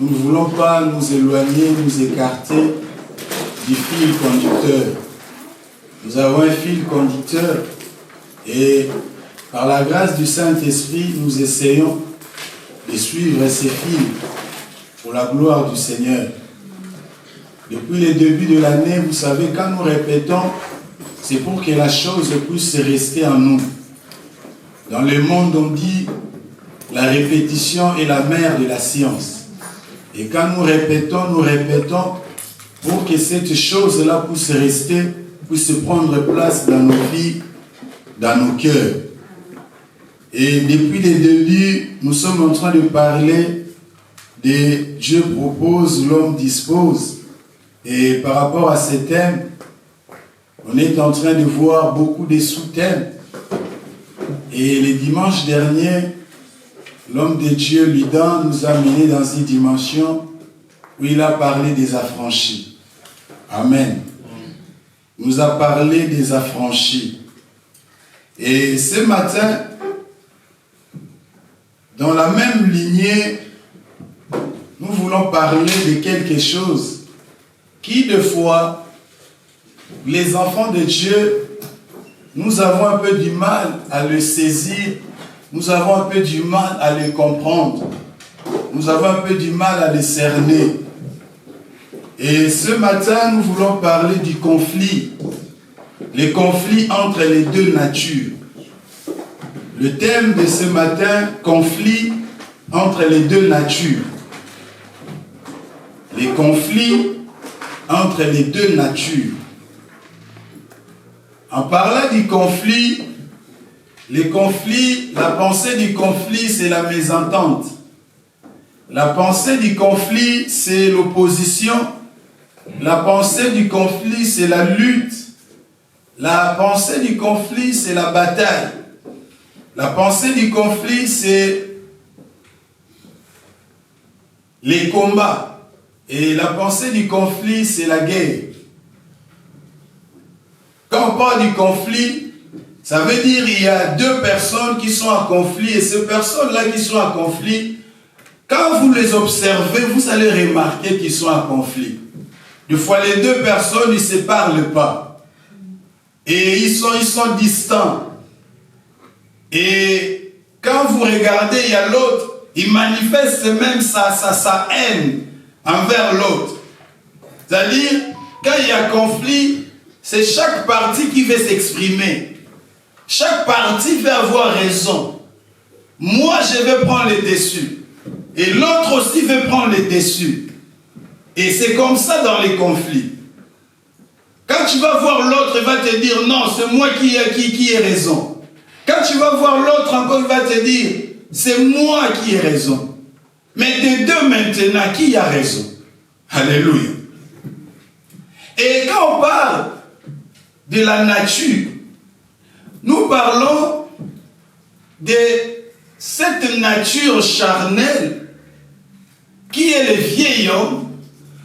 nous ne voulons pas nous éloigner, nous écarter du fil conducteur. Nous avons un fil conducteur et par la grâce du Saint-Esprit, nous essayons de suivre ces fils pour la gloire du Seigneur. Depuis le début de l'année, vous savez, quand nous répétons, c'est pour que la chose puisse rester en nous. Dans le monde, on dit la répétition est la mère de la science. Et quand nous répétons pour que cette chose-là puisse rester, puisse prendre place dans nos vies, dans nos cœurs. Et depuis le début, nous sommes en train de parler de Dieu propose, l'homme dispose. Et par rapport à ce thème, on est en train de voir beaucoup de sous-thèmes. Et le dimanche dernier, l'homme de Dieu, Ludan, nous a menés dans une dimension où il a parlé des affranchis. Amen. Il nous a parlé des affranchis. Et ce matin, dans la même lignée, nous voulons parler de quelque chose qui, de fois, les enfants de Dieu, nous avons un peu du mal à le saisir, nous avons un peu du mal à le comprendre, nous avons un peu du mal à le cerner. Et ce matin, nous voulons parler du conflit, les conflits entre les deux natures. Le thème de ce matin, conflit entre les deux natures. Les conflits entre les deux natures. En parlant du conflit, la pensée du conflit, c'est la mésentente. La pensée du conflit, c'est l'opposition. La pensée du conflit, c'est la lutte. La pensée du conflit, c'est la bataille. La pensée du conflit, c'est les combats. Et la pensée du conflit, c'est la guerre. Quand on parle du conflit, ça veut dire qu'il y a deux personnes qui sont en conflit. Et ces personnes-là qui sont en conflit, quand vous les observez, vous allez remarquer qu'ils sont en conflit. Des fois, les deux personnes, ils ne se parlent pas. Et ils sont distants. Et quand vous regardez, il y a l'autre, il manifeste même sa haine envers l'autre. C'est-à-dire, quand il y a conflit, c'est chaque partie qui veut s'exprimer. Chaque partie veut avoir raison. Moi, je vais prendre le dessus. Et l'autre aussi veut prendre le dessus. Et c'est comme ça dans les conflits. Quand tu vas voir l'autre, il va te dire, non, c'est moi qui ai raison. Quand tu vas voir l'autre encore, il va te dire, c'est moi qui ai raison. Mais des deux maintenant, qui a raison? Alléluia. Et quand on parle de la nature, nous parlons de cette nature charnelle qui est le vieil homme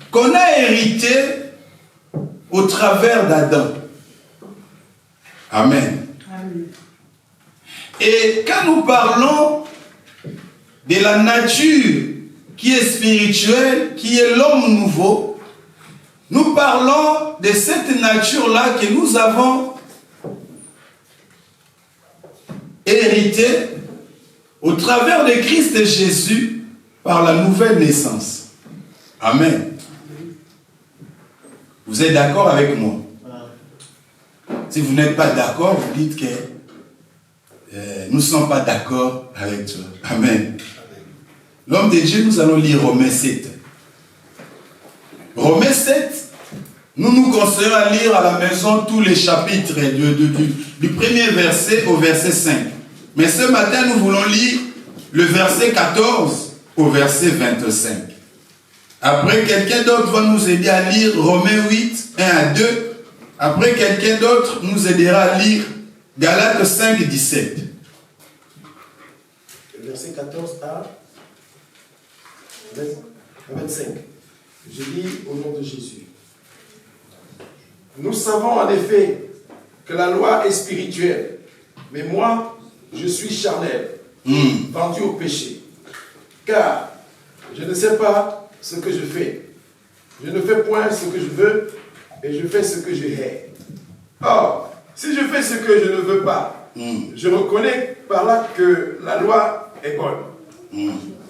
qu'on a hérité au travers d'Adam. Amen. Amen. Et quand nous parlons de la nature qui est spirituelle, qui est l'homme nouveau, nous parlons de cette nature-là que nous avons héritée au travers de Christ Jésus par la nouvelle naissance. Amen. Vous êtes d'accord avec moi? Si vous n'êtes pas d'accord, vous dites que nous ne sommes pas d'accord avec toi. Amen. L'homme de Dieu, nous allons lire Romains 7. Romains 7, nous nous conseillons à lire à la maison tous les chapitres du premier verset au verset 5. Mais ce matin, nous voulons lire le verset 14 au verset 25. Après, quelqu'un d'autre va nous aider à lire Romains 8, 1 à 2. Après, quelqu'un d'autre nous aidera à lire Galates 5, 17. Verset 14 à 25. Je lis au nom de Jésus. Nous savons en effet que la loi est spirituelle, mais moi, je suis charnel, vendu au péché. Car je ne sais pas ce que je fais. Je ne fais point ce que je veux et je fais ce que je hais. Or, si je fais ce que je ne veux pas, je reconnais par là que la loi est bonne.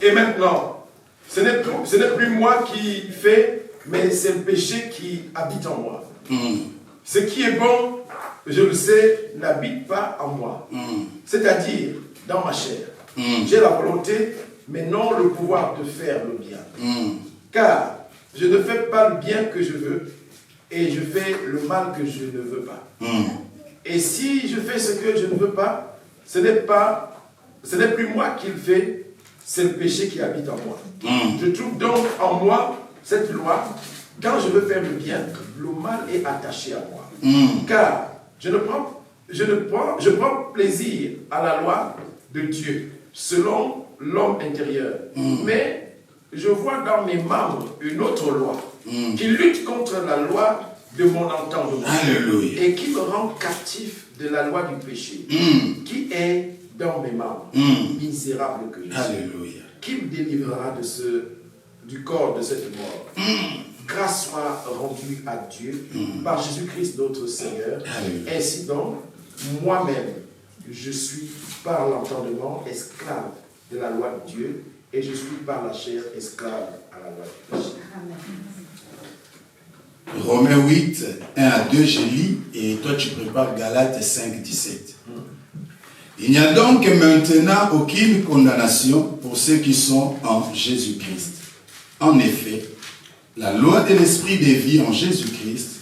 Et maintenant, ce n'est plus moi qui fais, mais c'est le péché qui habite en moi. Ce qui est bon, je le sais, n'habite pas en moi. C'est-à-dire dans ma chair. J'ai la volonté, mais non le pouvoir de faire le bien. Car je ne fais pas le bien que je veux, et je fais le mal que je ne veux pas. Et si je fais ce que je ne veux pas, ce n'est plus moi qui le fais, c'est le péché qui habite en moi. Je trouve donc en moi cette loi. Quand je veux faire le bien, le mal est attaché à moi. Car je prends plaisir à la loi de Dieu, selon l'homme intérieur. Mais je vois dans mes membres une autre loi qui lutte contre la loi de mon entendement. Alléluia. Et qui me rend captif de la loi du péché qui est dans mes membres. Misérable que je suis. Alléluia. Qui me délivrera du corps de cette mort? Grâce soit rendue à Dieu par Jésus-Christ notre Seigneur. Alléluia. Ainsi donc, moi-même, je suis par l'entendement esclave de la loi de Dieu et je suis par la chair esclave à la loi du péché. Romains 8, 1 à 2, je lis, et toi tu prépares Galates 5, 17. Il n'y a donc maintenant aucune condamnation pour ceux qui sont en Jésus-Christ. En effet, la loi de l'esprit de vie en Jésus-Christ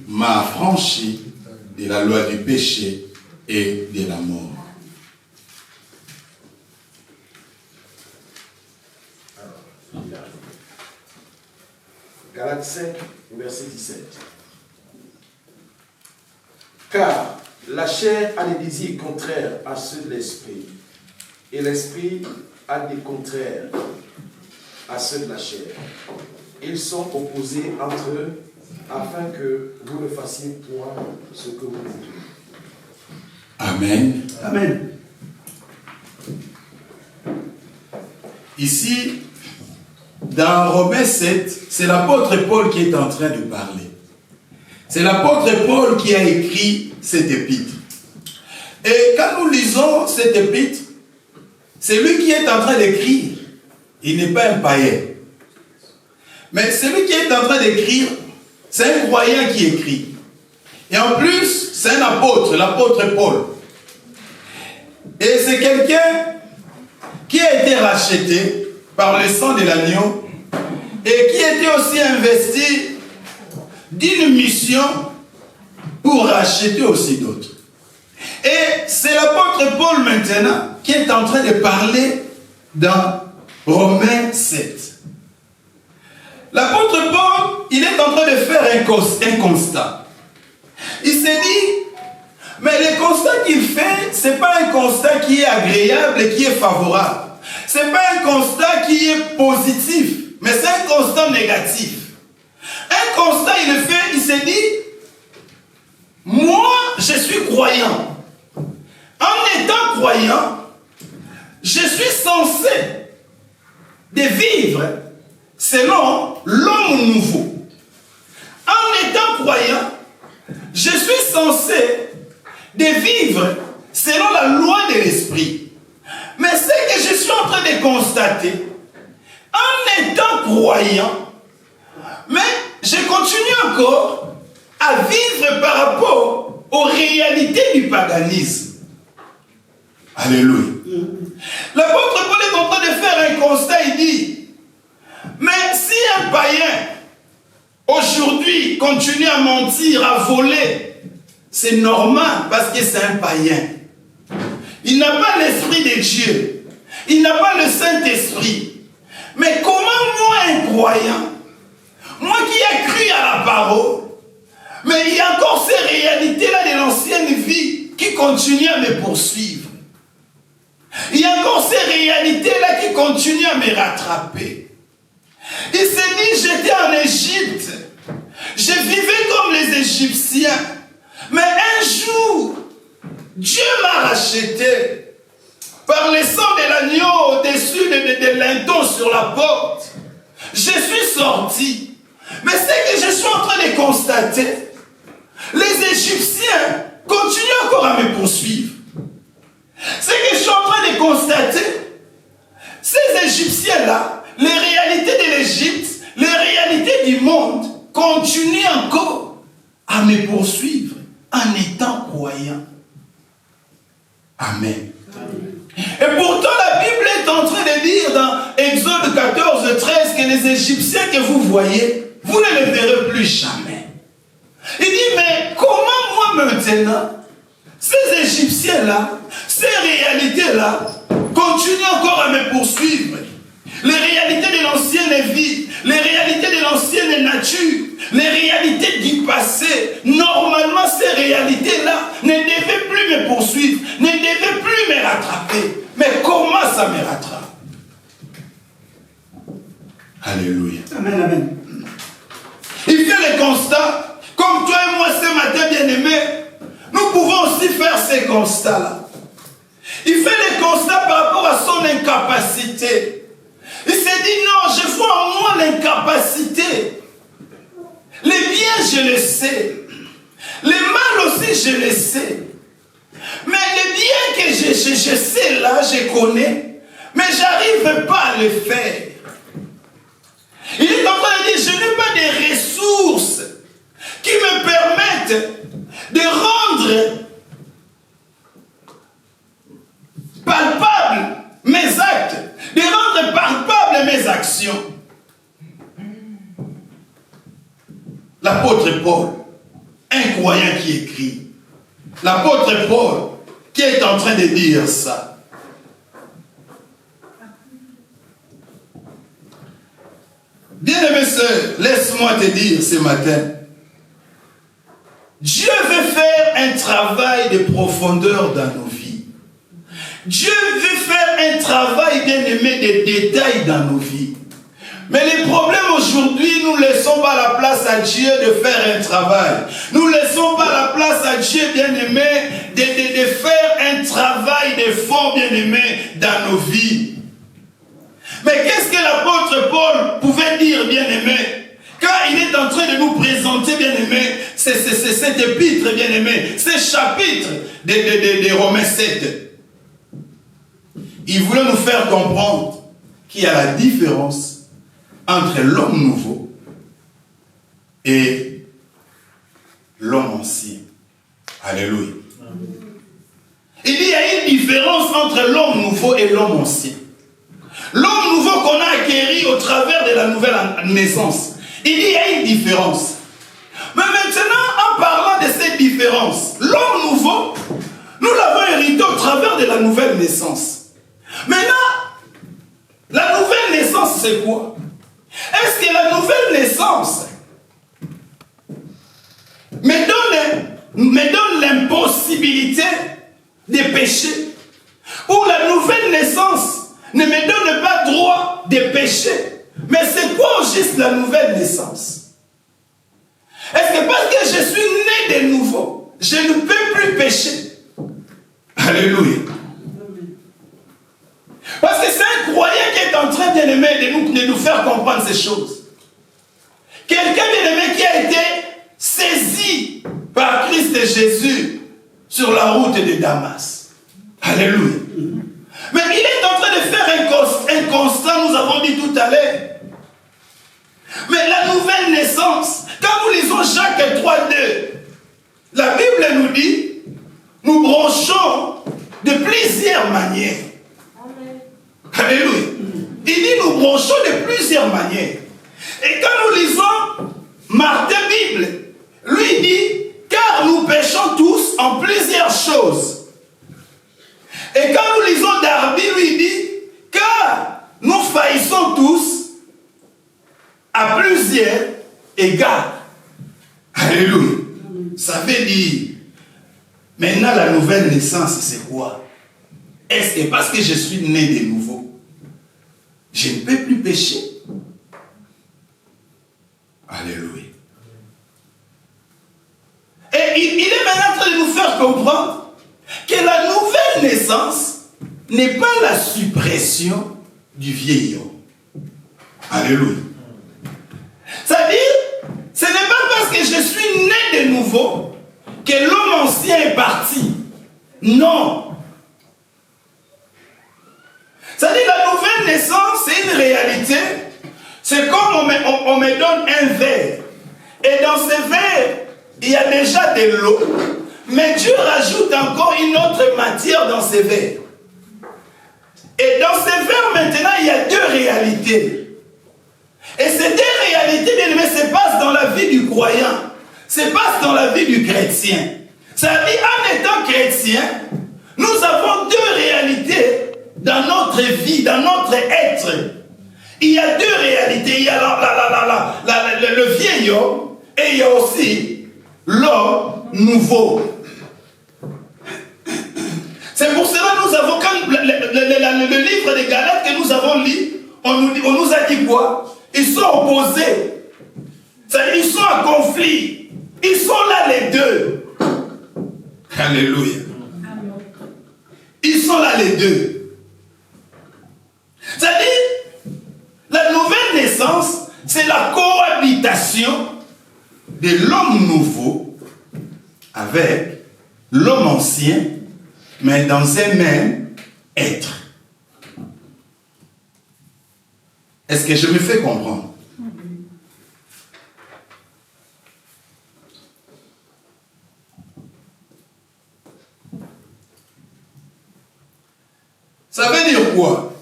m'a affranchi de la loi du péché et de la mort. Galates 5, verset 17. Car la chair a des désirs contraires à ceux de l'esprit, et l'esprit a des contraires à ceux de la chair. Ils sont opposés entre eux, afin que vous ne fassiez point ce que vous voulez. Amen. Amen. Ici, dans Romains 7, c'est l'apôtre Paul qui est en train de parler. C'est l'apôtre Paul qui a écrit cette épître. Et quand nous lisons cette épître, c'est lui qui est en train d'écrire. Il n'est pas un païen. Mais celui qui est en train d'écrire, c'est un croyant qui écrit. Et en plus, c'est un apôtre, l'apôtre Paul. Et c'est quelqu'un qui a été racheté par le sang de l'agneau et qui était aussi investi d'une mission pour racheter aussi d'autres. Et c'est l'apôtre Paul maintenant qui est en train de parler dans Romains 7. L'apôtre Paul, il est en train de faire un constat. Il s'est dit, mais le constat qu'il fait, ce n'est pas un constat qui est agréable et qui est favorable. Ce n'est pas un constat qui est positif, mais c'est un constat négatif. Un constat, il le fait, il s'est dit, moi, je suis croyant. En étant croyant, je suis censé de vivre selon l'homme nouveau. En étant croyant, je suis censé de vivre selon la loi de l'esprit. Mais ce que je suis en train de constater, en étant croyant, mais je continue encore à vivre par rapport aux réalités du paganisme. Alléluia. L'apôtre Paul est en train de faire un constat, il dit, mais si un païen aujourd'hui continue à mentir, à voler, c'est normal parce que c'est un païen. Il n'a pas l'esprit de Dieu. Il n'a pas le Saint-Esprit. Mais comment moi, un croyant, moi qui ai cru à la parole, mais il y a encore ces réalités-là de l'ancienne vie qui continuent à me poursuivre. Il y a encore ces réalités-là qui continuent à me rattraper. Il s'est dit, j'étais en Égypte. Je vivais comme les Égyptiens. Mais un jour, Dieu m'a racheté. par le sang de l'agneau au-dessus de linteau sur la porte. Je suis sorti. Mais c'est que je suis en train de constater, les Égyptiens continuent encore à me poursuivre. C'est que je suis en train de constater, ces Égyptiens-là, les réalités de l'Égypte, les réalités du monde, continuent encore à me poursuivre en étant croyant. Amen. Et pourtant, la Bible est en train de dire dans Exode 14, 13 que les Égyptiens que vous voyez, vous ne les verrez plus jamais. Il dit, mais comment moi maintenant, ces Égyptiens-là, ces réalités-là, continuent encore à me poursuivre? Les réalités de l'ancienne vie, les réalités de l'ancienne nature, les réalités du passé, normalement ces réalités-là ne devaient plus me poursuivre, ne devaient plus me rattraper. Mais comment ça me rattrape? Alléluia. Amen, amen. Il fait le constat, comme toi et moi ce matin, bien-aimés, nous pouvons aussi faire ces constats-là. Il fait le constat par rapport à son incapacité. Il s'est dit, non, je vois en moi l'incapacité. Les biens, je le sais. Les mal aussi, je le sais. Mais les biens que je sais là, je connais, mais je n'arrive pas à le faire. Il est en train de dire, je n'ai pas des ressources qui me permettent de rendre palpables mes actes, de rendre palpables mes actions. L'apôtre Paul, un croyant qui écrit, l'apôtre Paul qui est en train de dire ça. Bien-aimé sœur, laisse-moi te dire ce matin, Dieu veut faire un travail de profondeur dans nos vies. Dieu veut faire un travail, bien-aimé, de détails dans nos vies. Mais les problèmes aujourd'hui, nous ne laissons pas la place à Dieu de faire un travail. Nous ne laissons pas la place à Dieu, bien-aimé, de faire un travail de fond, bien-aimé, dans nos vies. Mais qu'est-ce que l'apôtre Paul pouvait dire, bien-aimé, quand il est en train de nous présenter, bien-aimé, cet épître, bien-aimé, ce chapitre de Romains 7. Il voulait nous faire comprendre qu'il y a la différence entre l'homme nouveau et l'homme ancien. Alléluia. Il dit, il y a une différence entre l'homme nouveau et l'homme ancien. L'homme nouveau qu'on a acquis au travers de la nouvelle naissance, il dit, il y a une différence. Mais maintenant, en parlant de cette différence, l'homme nouveau, nous l'avons hérité au travers de la nouvelle naissance. Maintenant, la nouvelle naissance, c'est quoi? Est-ce que la nouvelle naissance me donne l'impossibilité de pécher? Ou la nouvelle naissance ne me donne pas droit de pécher? Mais c'est quoi juste la nouvelle naissance? Est-ce que parce que je suis né de nouveau, je ne peux plus pécher? Alléluia. Parce que c'est un croyant qui est en train, bien-aimé, de nous faire comprendre ces choses. Quelqu'un, bien-aimé, qui a été saisi par Christ Jésus sur la route de Damas. Alléluia. Mais il est en train de faire un constat, nous avons dit tout à l'heure. Mais la nouvelle naissance, quand nous lisons Jacques 3, 2, la Bible nous dit, nous branchons de plusieurs manières. Alléluia. Il dit, nous branchons de plusieurs manières. Et quand nous lisons Martin Bible, lui dit, car nous péchons tous en plusieurs choses. Et quand nous lisons Darby, lui dit, car nous faillissons tous à plusieurs égards. Alléluia. Ça veut dire, maintenant la nouvelle naissance, c'est quoi? Est-ce que parce que je suis né de nouveau, je ne peux plus pécher? Alléluia. Et il est maintenant en train de nous faire comprendre que la nouvelle naissance n'est pas la suppression du vieil homme. Alléluia. C'est-à-dire, ce n'est pas parce que je suis né de nouveau que l'homme ancien est parti. Non. C'est-à-dire, la nouvelle naissance, c'est une réalité. C'est comme on me donne un verre. Et dans ce verre, il y a déjà de l'eau. Mais Dieu rajoute encore une autre matière dans ce verre. Et dans ce verre, maintenant, il y a deux réalités. Et ces deux réalités, bien aimés, se passent dans la vie du croyant. Se passent dans la vie du chrétien. C'est-à-dire, en étant chrétien, nous avons deux réalités dans notre vie, dans notre être. Il y a deux réalités. Il y a le vieil homme et il y a aussi l'homme nouveau. C'est pour cela que nous avons, quand le livre des Galates que nous avons lu, on nous a dit quoi? Ils sont opposés. C'est-à-dire, ils sont en conflit. Ils sont là les deux. Alléluia. Ils sont là les deux. C'est-à-dire, la nouvelle naissance, c'est la cohabitation de l'homme nouveau avec l'homme ancien, mais dans un même être. Est-ce que je me fais comprendre? Ça veut dire quoi?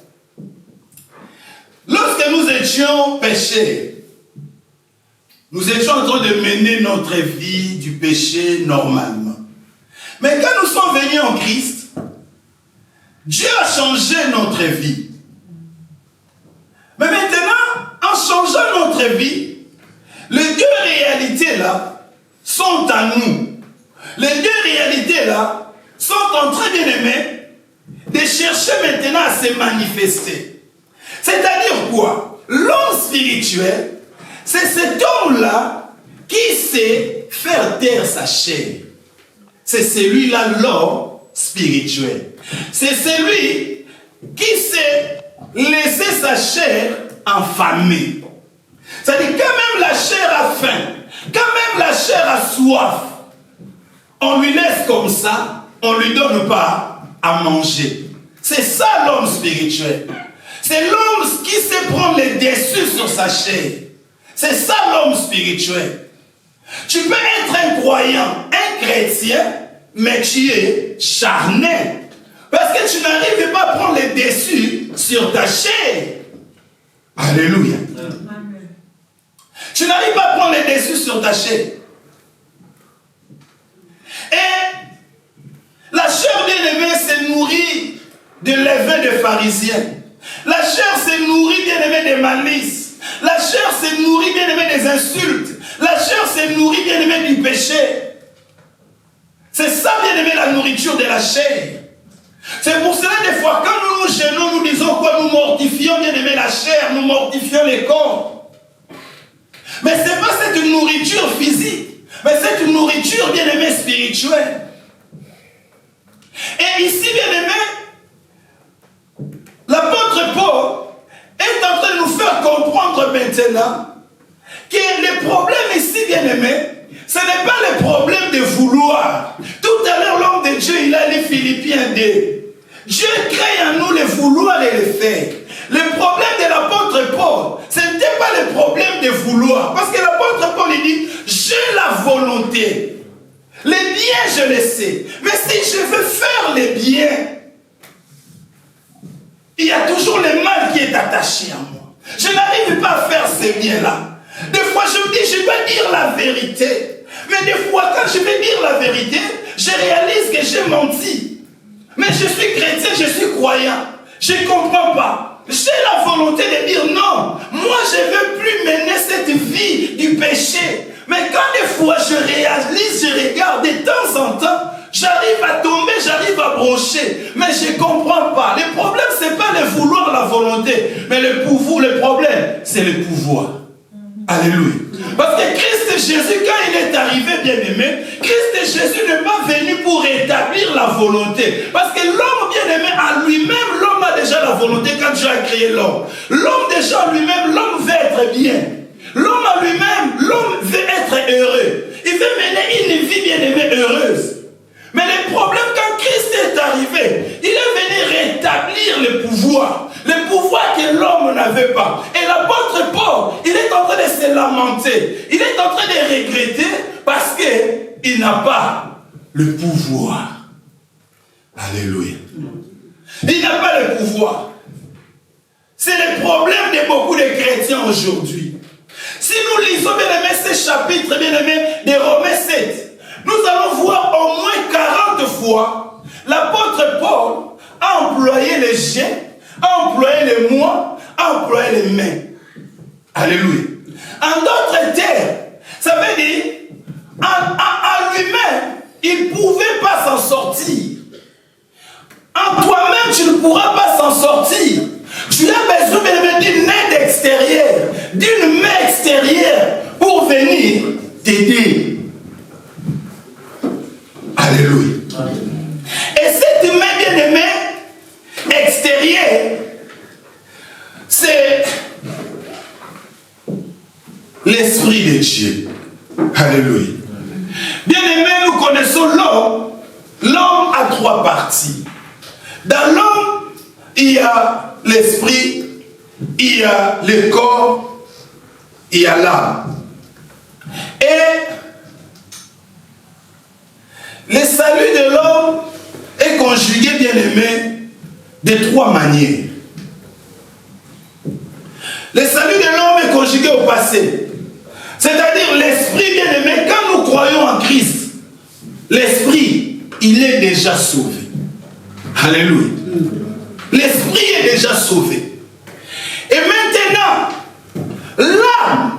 Lorsque nous étions péchés, nous étions en train de mener notre vie du péché normalement. Mais quand nous sommes venus en Christ, Dieu a changé notre vie. Mais maintenant, en changeant notre vie, les deux réalités-là sont à nous. Les deux réalités-là sont en train, bien aimés, de chercher maintenant à se manifester. C'est-à-dire quoi? L'homme spirituel, c'est cet homme-là qui sait faire taire sa chair. C'est celui-là, l'homme spirituel. C'est celui qui sait laisser sa chair enfammer. C'est-à-dire, quand même la chair a faim, quand même la chair a soif, on lui laisse comme ça, on ne lui donne pas à manger. C'est ça l'homme spirituel. C'est l'homme qui sait prendre les dessus sur sa chair. C'est ça l'homme spirituel. Tu peux être un croyant, un chrétien, mais tu es charnel. Parce que tu n'arrives pas à prendre les dessus sur ta chair. Alléluia. Amen. Tu n'arrives pas à prendre les dessus sur ta chair. Et la chair bien-aimée se nourrit de levain des pharisiens. La chair se nourrit bien-aimée des malices. La chair se nourrit bien-aimée des insultes. La chair se nourrit bien-aimée du péché. C'est ça bien-aimée la nourriture de la chair. C'est pour cela des fois quand nous nous gênons, nous disons quoi? Nous mortifions bien-aimée la chair, nous mortifions les corps. Mais ce n'est pas cette nourriture physique, mais c'est une nourriture bien-aimée spirituelle. Et ici bien-aimé, l'apôtre Paul est en train de nous faire comprendre maintenant que le problème ici, bien-aimé, ce n'est pas le problème de vouloir. Tout à l'heure, l'homme de Dieu, il a lu Philippiens 2. Dieu crée en nous le vouloir et le faire. Le problème de l'apôtre Paul, ce n'était pas le problème de vouloir. Parce que l'apôtre Paul, il dit, j'ai la volonté. Les biens, je le sais. Mais si je veux faire les biens, il y a toujours le mal qui est attaché à moi. Je n'arrive pas à faire ces biens-là. Des fois, je me dis, je dois dire la vérité. Mais des fois, quand je vais dire la vérité, je réalise que j'ai menti. Mais je suis chrétien, je suis croyant. Je ne comprends pas. J'ai la volonté de dire non. Moi, je ne veux plus mener cette vie du péché. Mais quand des fois, je réalise, je regarde, de temps en temps, j'arrive à tomber, j'arrive à broncher. Mais je ne comprends pas. Le problème, ce n'est pas le vouloir, la volonté. Mais le problème, c'est le pouvoir. Alléluia. Parce que Christ Jésus, quand il est arrivé, bien-aimé, Christ Jésus n'est pas venu pour rétablir la volonté. Parce que l'homme, bien-aimé, à lui-même, l'homme a déjà la volonté quand Dieu a créé l'homme. L'homme déjà lui-même, l'homme veut être bien. L'homme à lui-même, l'homme veut être heureux. Il veut mener une vie, bien-aimée, heureuse. Mais le problème, quand Christ est arrivé, il est venu rétablir le pouvoir que l'homme n'avait pas. Et l'apôtre Paul, il est en train de se lamenter. Il est en train de regretter parce qu'il n'a pas le pouvoir. Alléluia. Il n'a pas le pouvoir. C'est le problème de beaucoup de chrétiens aujourd'hui. Si nous lisons, bien aimé, ce chapitre, bien aimé, de Romains 7, nous allons voir au moins 40 fois l'apôtre Paul a employé les je, a employé les moi, a employé les mais. Alléluia. En d'autres termes, ça veut dire, en lui-même, il ne pouvait pas s'en sortir. En toi-même, tu ne pourras pas s'en sortir. Tu as besoin d'une aide extérieure, d'une main extérieure pour venir t'aider. Alléluia. Et cette main bien-aimée extérieure, c'est l'Esprit de Dieu. Alléluia. Bien-aimé, nous connaissons l'homme. L'homme a 3 parties. Dans l'homme, il y a l'esprit, il y a le corps, il y a l'âme. Et le salut de l'homme est conjugué, bien aimé, de 3 manières. Le salut de l'homme est conjugué au passé. C'est-à-dire l'esprit, bien aimé, quand nous croyons en Christ, l'esprit, il est déjà sauvé. Alléluia. L'esprit est déjà sauvé. Et maintenant, l'âme,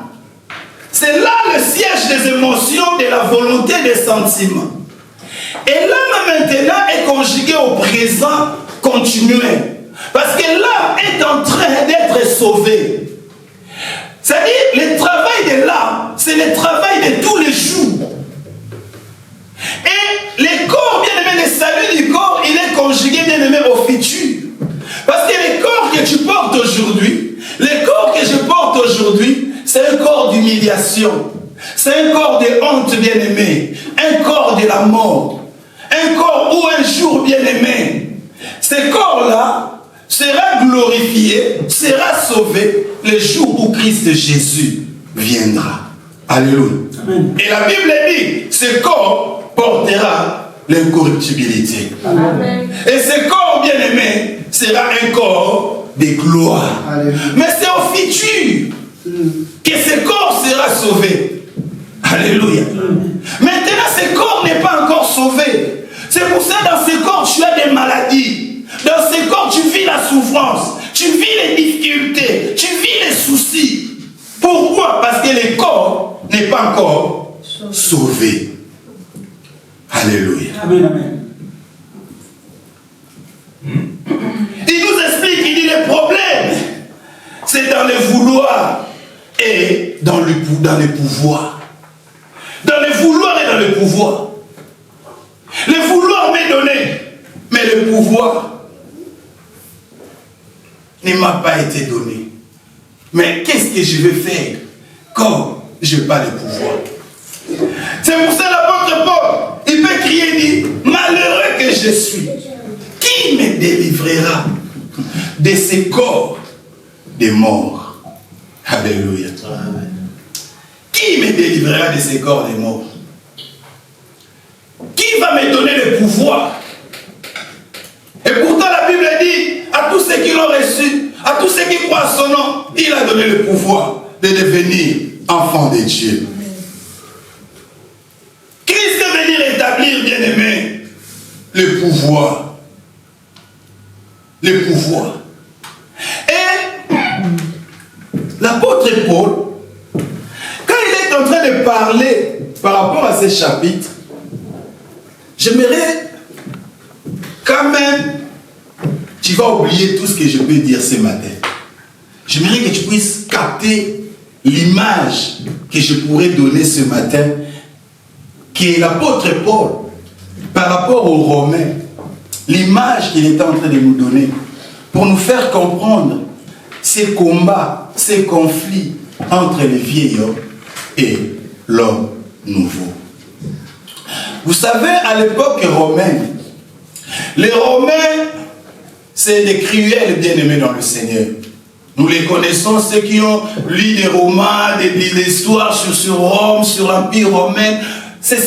c'est là le siège des émotions, de la volonté, des sentiments. Et l'âme maintenant est conjuguée au présent continuel. Parce que l'âme est en train d'être sauvée. C'est-à-dire, le travail de l'âme, c'est le travail de tous les jours. Et le corps, bien aimé, le salut du corps, il est conjugué, bien aimé, au futur. Parce que le corps que tu portes aujourd'hui, le corps que je porte aujourd'hui, c'est un corps d'humiliation. C'est un corps de honte, bien aimé. Un corps de la mort. Un corps où un jour, bien aimé, ce corps-là sera glorifié, sera sauvé le jour où Christ Jésus viendra. Alléluia. Amen. Et la Bible dit, ce corps portera l'incorruptibilité. Amen. Et ce corps, bien aimé, sera un corps de gloire. Amen. Mais c'est au futur que ce corps sera sauvé. Alléluia. Amen. Maintenant, ce corps n'est pas encore sauvé. C'est pour ça que dans ce corps, tu as des maladies. Dans ce corps, tu vis la souffrance. Tu vis les difficultés. Tu vis les soucis. Pourquoi? Parce que le corps n'est pas encore sauvé. Alléluia. Amen, amen. Il nous explique, il dit le problème, c'est dans le vouloir et dans le pouvoir. Dans le vouloir et dans le pouvoir. Le vouloir m'est donné, mais le pouvoir ne m'a pas été donné. Mais qu'est-ce que je vais faire quand je n'ai pas le pouvoir? C'est pour ça l'apôtre Paul, il peut crier et dire, malheureux que je suis, qui me délivrera de ces corps de mort? Alléluia. Amen. Qui me délivrera de ces corps de mort? Qui va me donner le pouvoir? Et pourtant la Bible dit, à tous ceux qui l'ont reçu, à tous ceux qui croient à son nom, il a donné le pouvoir de devenir enfant de Dieu. Christ est venu rétablir, bien aimé, le pouvoir. Le pouvoir. Et l'apôtre Paul, quand il est en train de parler par rapport à ce chapitre, j'aimerais quand même, tu vas oublier tout ce que je peux dire ce matin. J'aimerais que tu puisses capter l'image que je pourrais donner ce matin, qui est l'apôtre Paul, par rapport aux Romains, l'image qu'il est en train de nous donner, pour nous faire comprendre ces combats, ces conflits entre les vieil homme et l'homme nouveau. Vous savez, à l'époque romaine, les Romains, c'est des cruels bien-aimés dans le Seigneur. Nous les connaissons, ceux qui ont lu des romans, des histoires sur Rome, sur l'Empire romain. C'est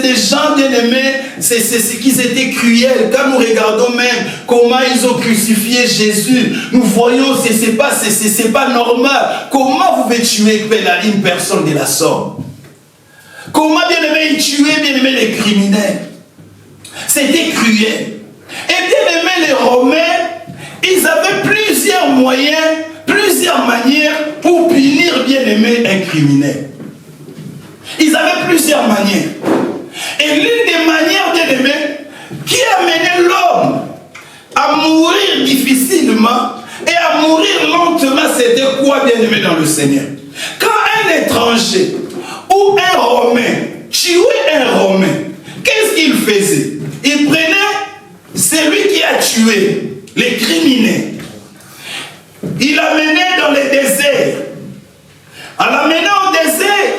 des gens bien-aimés, c'est qu'ils étaient cruels. Quand nous regardons même comment ils ont crucifié Jésus, nous voyons, c'est pas normal. Comment vous pouvez tuer une personne de la sorte? Comment bien-aimés ils tuaient bien-aimés les criminels? C'était cruel. Et bien-aimés les Romains, ils avaient plusieurs moyens, plusieurs manières pour punir bien-aimés un criminel. Ils avaient plusieurs manières. Et l'une des manières, bien-aimés, qui a mené l'homme à mourir difficilement et à mourir lentement, c'était quoi, bien-aimé dans le Seigneur? Quand un étranger ou un Romain tuait un Romain, qu'est-ce qu'il faisait? Il prenait celui qui a tué les criminels. Il l'amenait dans le désert. En l'amenant au désert,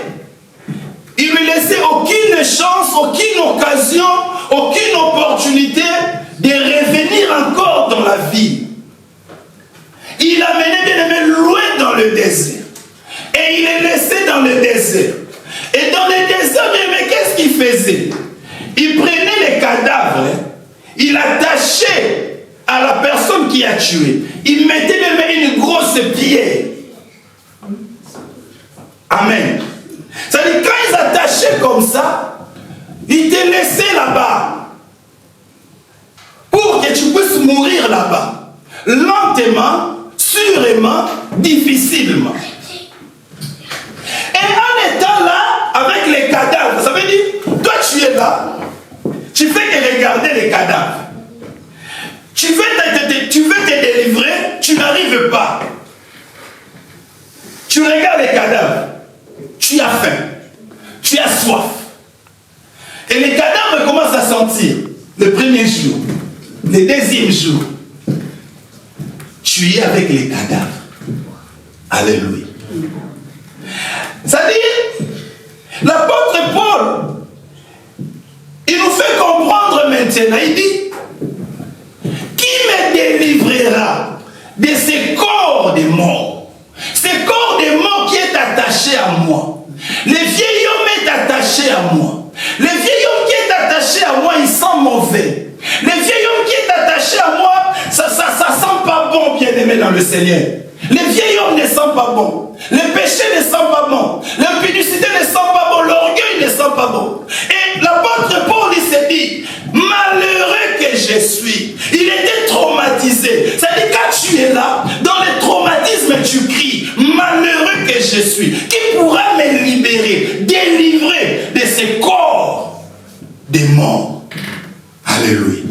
il ne lui laissait aucune chance, aucune occasion, aucune opportunité de revenir encore dans la vie. Il l'amenait bien aimé loin dans le désert. Et il le laissait dans le désert. Et dans le désert, mais qu'est-ce qu'il faisait? Il prenait les cadavres, il attachait à la personne qui a tué. Il mettait même une grosse pierre. Amen. C'est-à-dire, quand ils attachaient comme ça, ils te laissaient là-bas. Pour que tu puisses mourir là-bas. Lentement, sûrement, difficilement. Et en étant là, avec les cadavres, ça veut dire, toi tu es là, tu fais que regarder les cadavres. Tu veux te délivrer, tu n'arrives pas. Tu regardes les cadavres. Tu as faim, tu as soif. Et les cadavres commencent à sentir le premier jour, le deuxième jour. Tu es avec les cadavres. Alléluia. C'est-à-dire, l'apôtre Paul, il nous fait comprendre maintenant, il dit, qui me délivrera de ces corps de mort? Ces corps de mort qui est attaché à moi. Le vieil homme est attaché à moi. Le vieil homme qui est attaché à moi, il sent mauvais. Le vieil homme qui est attaché à moi, ça sent pas bon, bien-aimé dans le Seigneur. Le vieil homme ne sent pas bon. Le péché ne sent pas bon. L'impudicité ne sent pas bon. L'orgueil ne sent pas bon. Et l'apôtre Paul, il s'est dit, malheureux que je suis. Il était traumatisé. C'est-à-dire, quand tu es là, dans le traumatisme, tu cries, malheureux que je suis. Qui pourra me libérer, délivrer de ces corps des morts? Alléluia.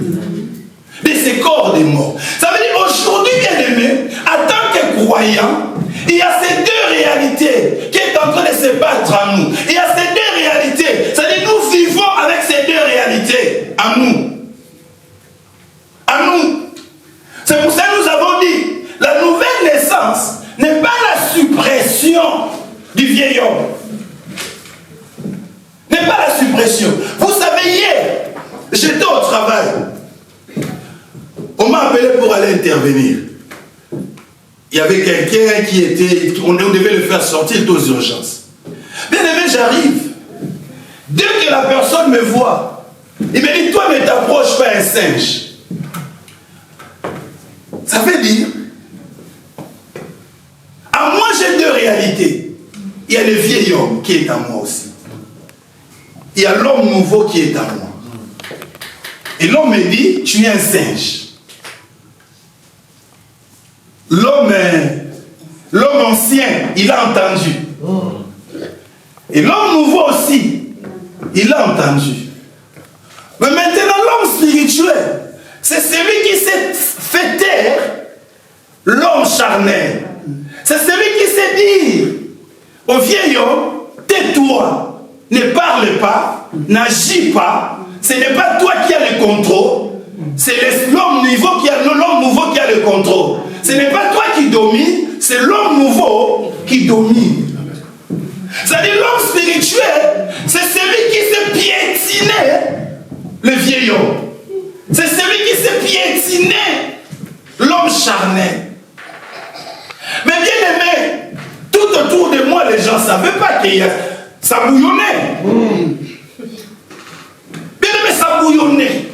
De ces corps des morts. Ça veut dire, aujourd'hui, bien-aimé, en tant que croyant, il y a ces deux réalités qui sont en train de se battre en nous. Il y a ces deux réalités. C'est-à-dire, nous vivons avec ces deux réalités en nous. En nous. C'est pour ça que nous avons dit, la nouvelle naissance n'est pas la suppression du vieil homme. N'est pas la suppression. Vous savez, hier, j'étais au travail. On m'a appelé pour aller intervenir. Il y avait quelqu'un qui était, on devait le faire sortir aux urgences. Bien aimé, j'arrive. Dès que la personne me voit, il me dit, toi ne t'approches pas un singe. Ça veut dire, à moi j'ai deux réalités. Il y a le vieil homme qui est en moi aussi. Il y a l'homme nouveau qui est en moi. Et l'homme me dit, tu es un singe. L'homme ancien, il a entendu. Et l'homme nouveau aussi, il a entendu. Mais maintenant, l'homme spirituel, c'est celui qui s'est fait taire l'homme charnel. C'est celui qui sait dire, au vieil homme, tais-toi, ne parle pas, n'agis pas. Ce n'est pas toi qui as le contrôle, c'est l'homme nouveau qui a le contrôle. Ce n'est pas toi qui domine, c'est l'homme nouveau qui domine. C'est-à-dire l'homme spirituel, c'est celui qui s'est piétiné le vieil homme. C'est celui qui s'est piétiné l'homme charnel. Mais bien aimé, tout autour de moi, les gens ne savaient pas que ça bouillonnait. Bien aimé, ça bouillonnait.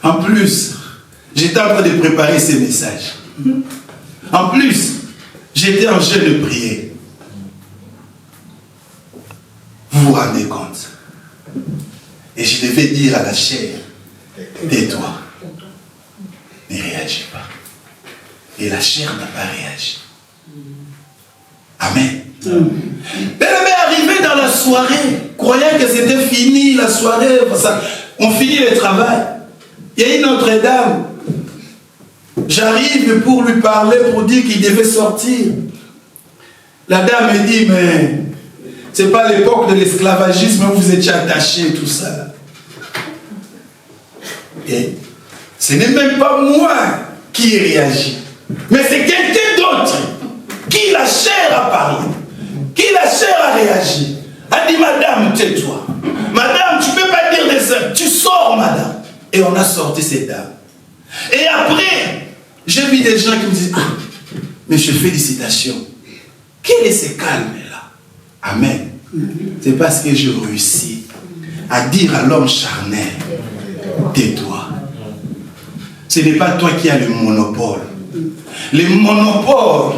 En plus, j'étais en train de préparer ces messages. En plus, j'étais en jeu de prière. Vous vous rendez compte? Et je devais dire à la chair, tais-toi, ne réagis pas. Et la chair n'a pas réagi. Amen. Elle m'est arrivée dans la soirée, croyant que c'était fini la soirée, on finit le travail. Il y a une autre dame. J'arrive pour lui parler, pour dire qu'il devait sortir. La dame me dit, mais c'est pas l'époque de l'esclavagisme où vous étiez attachés, tout ça. Et ce n'est même pas moi qui ai réagi, mais c'est quelqu'un d'autre qui la chair a parlé, qui la chair a réagi. A dit, madame, tais-toi. Madame, tu ne peux pas dire des hommes. Tu sors, madame. Et on a sorti cette dame. Et après, j'ai vu des gens qui me disent, ah, monsieur, félicitations. Quel est ce calme-là? Amen. C'est parce que je réussis à dire à l'homme charnel, tais-toi. Ce n'est pas toi qui as le monopole. Le monopole,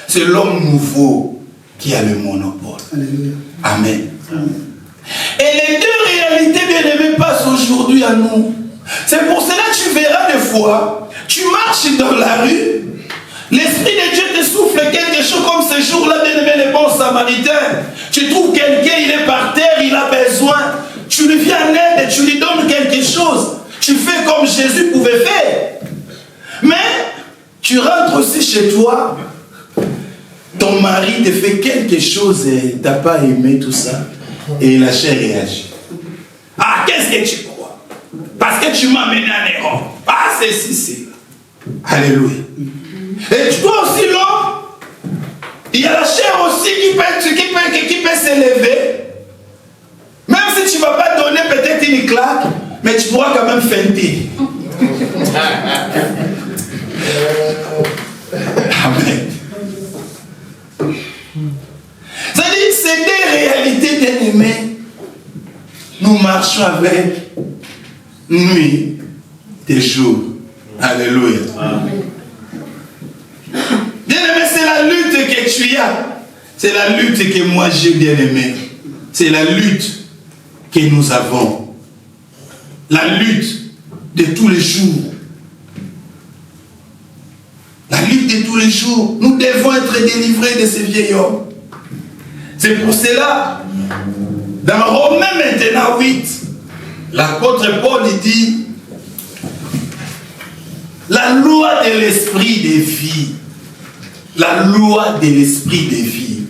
c'est l'homme nouveau qui a le monopole. Amen. Et les deux réalités bien-aimées passent aujourd'hui à nous. C'est pour cela que tu verras des fois, tu marches dans la rue, l'Esprit de Dieu te souffle quelque chose comme ce jour-là, bien-aimé, les bons samaritains. Tu trouves quelqu'un, il est par terre, il a besoin. Tu lui viens en aide, tu lui donnes quelque chose. Tu fais comme Jésus pouvait faire. Mais tu rentres aussi chez toi, ton mari te fait quelque chose et tu n'as pas aimé tout ça. Et la chair réagit. Ah, qu'est-ce que tu crois? Parce que tu m'as mené en erreur. Ah, c'est si. Alléluia. Et toi aussi, l'homme, il y a la chair aussi qui peut s'élever. Même si tu ne vas pas donner peut-être une claque, mais tu pourras quand même feinter. Amen. C'est-à-dire, c'est des réalités bien-aimées. Nous marchons avec nuit et jour. Alléluia. Bien-aimé, c'est la lutte que tu as. C'est la lutte que moi j'ai bien-aimé. C'est la lutte que nous avons. La lutte de tous les jours. La lutte de tous les jours. Nous devons être délivrés de ces vieils hommes. C'est pour cela, dans Romains maintenant 8, l'apôtre Paul dit, la loi de l'esprit de vie, la loi de l'esprit de vie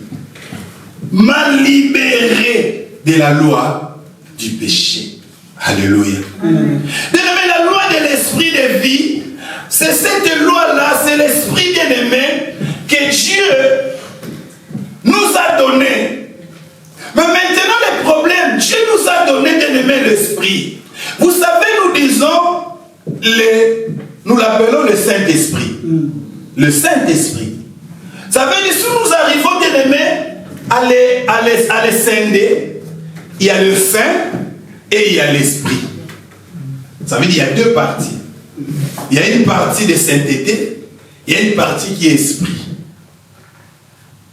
m'a libéré de la loi du péché. Alléluia. Bien-aimé, la loi de l'esprit de vie, c'est cette loi-là, c'est l'esprit bien-aimé que Dieu nous a donné. Mais maintenant, le problème, Dieu nous a donné bien-aimé l'esprit. Vous savez, nous disons, nous l'appelons le Saint-Esprit. Le Saint-Esprit. Ça veut dire, si nous arrivons bien-aimé à les scinder, il y a le Saint et il y a l'Esprit. Ça veut dire, il y a deux parties. Il y a une partie de sainteté, il y a une partie qui est esprit.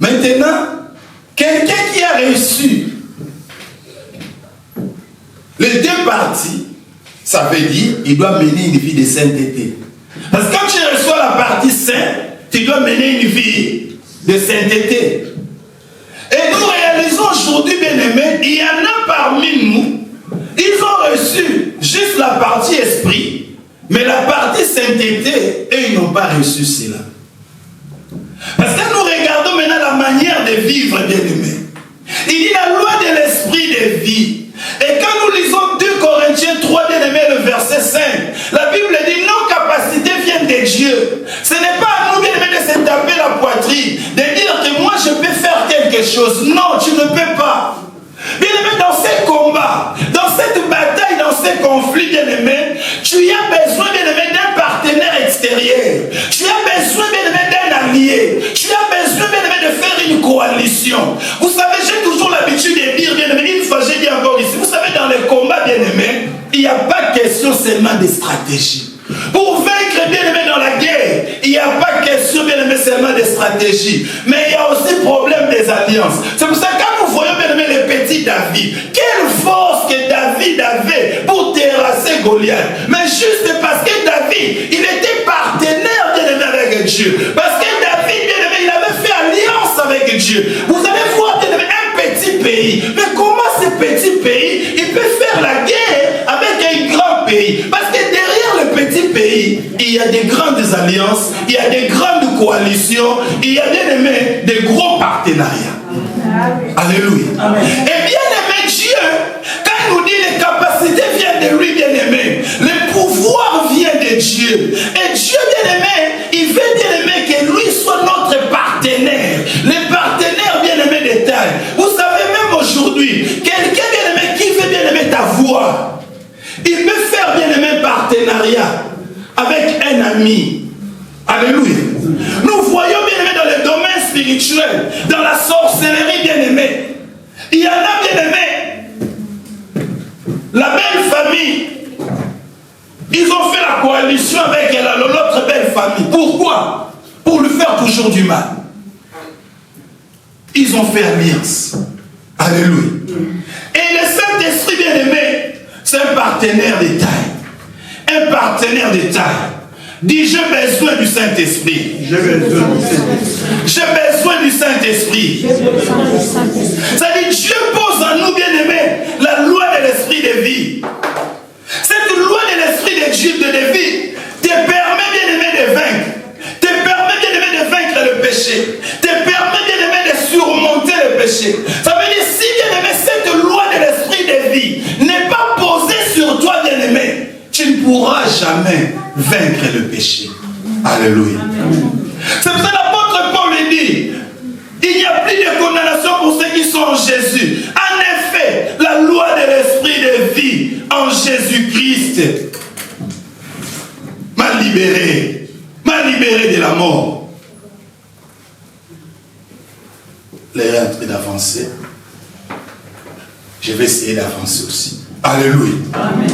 Maintenant, quelqu'un qui a reçu les deux parties, ça veut dire qu'il doit mener une vie de sainteté. Parce que quand tu reçois la partie sainte, tu dois mener une vie de sainteté. Et nous réalisons aujourd'hui, bien-aimés, il y en a parmi nous, ils ont reçu juste la partie esprit, mais la partie sainteté, et ils n'ont pas reçu cela. Parce que nous regardons maintenant la manière de vivre, bien-aimés. Il dit la loi de l'esprit de vie. Et quand nous lisons 2 Corinthiens 3, bien-aimés, le verset 5, la Bible dit nos capacités viennent de Dieu. Ce n'est pas à nous, bien-aimés, de se taper la poitrine, de dire que moi je peux faire quelque chose. Non, tu ne peux pas. Bien-aimé, dans ces combats, dans cette bataille, dans ces conflits, bien-aimé, tu as besoin, bien-aimé, d'un partenaire extérieur. Tu as besoin, bien-aimé, d'un allié. Tu as besoin, bien-aimé, de faire une coalition. Vous savez, j'ai toujours l'habitude de dire, bien-aimé, une fois j'ai dit encore ici, vous savez, dans les combats, bien-aimé, il n'y a pas question seulement de stratégie. Pour vaincre, bien-aimé, dans la guerre, il n'y a pas question, bien-aimé, seulement de stratégie. Mais il y a aussi problème des alliances. C'est pour ça que quand nous voyons, bien-aimé, le petit David, quelle force que David avait pour terrasser Goliath. Mais juste parce que David, il était partenaire, bien-aimé, avec Dieu. Parce que David, bien-aimé, il avait fait alliance avec Dieu. Vous allez voir, bien-aimé, un petit pays. Mais comment ce petit pays, il peut faire la guerre avec un grand pays? Parce que derrière le petit pays, il y a des grandes alliances, il y a des grandes coalitions, il y a, bien aimé, des gros partenariats. Alléluia. Amen. Et bien aimé Dieu, quand il nous dit les capacités viennent de lui, bien aimé, le pouvoir vient de Dieu. Et Dieu, bien aimé, il veut, bien aimé, que lui soit notre partenaire. Le partenaire, bien aimé, de taille. Vous savez, même aujourd'hui, quelqu'un, bien aimé, qui veut, bien aimé, ta voix, il peut faire, bien aimé, partenariat avec un ami. Alléluia. Nous voyons, bien aimé, dans le domaine spirituel, dans la sorcellerie, bien aimé. Il y en a, bien aimé, la belle famille, ils ont fait la coalition avec l'autre belle famille. Pourquoi? Pour lui faire toujours du mal. Ils ont fait alliance. Alléluia. Et le Saint-Esprit, bien aimé, c'est un partenaire de taille. Un partenaire de taille. Dis, j'ai besoin du Saint-Esprit. J'ai besoin du Saint-Esprit. J'ai besoin du Saint-Esprit. Ça dit, Dieu pose en nous, bien aimé, la loi de l'esprit de vie. Cette loi de l'esprit de Dieu de vie te permet, bien aimé, de vaincre. Te permet, bien aimé, de vaincre le péché. Te permet, bien aimé, de surmonter le péché. Ça veut dire, si, bien aimé, cette loi de l'esprit de vie n'est pas posée sur toi, bien aimé, tu ne pourras jamais vaincre le péché. Alléluia. C'est pour ça que l'apôtre Paul dit, il n'y a plus de condamnation pour ceux qui sont en Jésus. En effet, la loi de l'esprit de vie en Jésus-Christ m'a libéré de la mort. L'heure est en train d'avancer. Je vais essayer d'avancer aussi. Alléluia. Amen.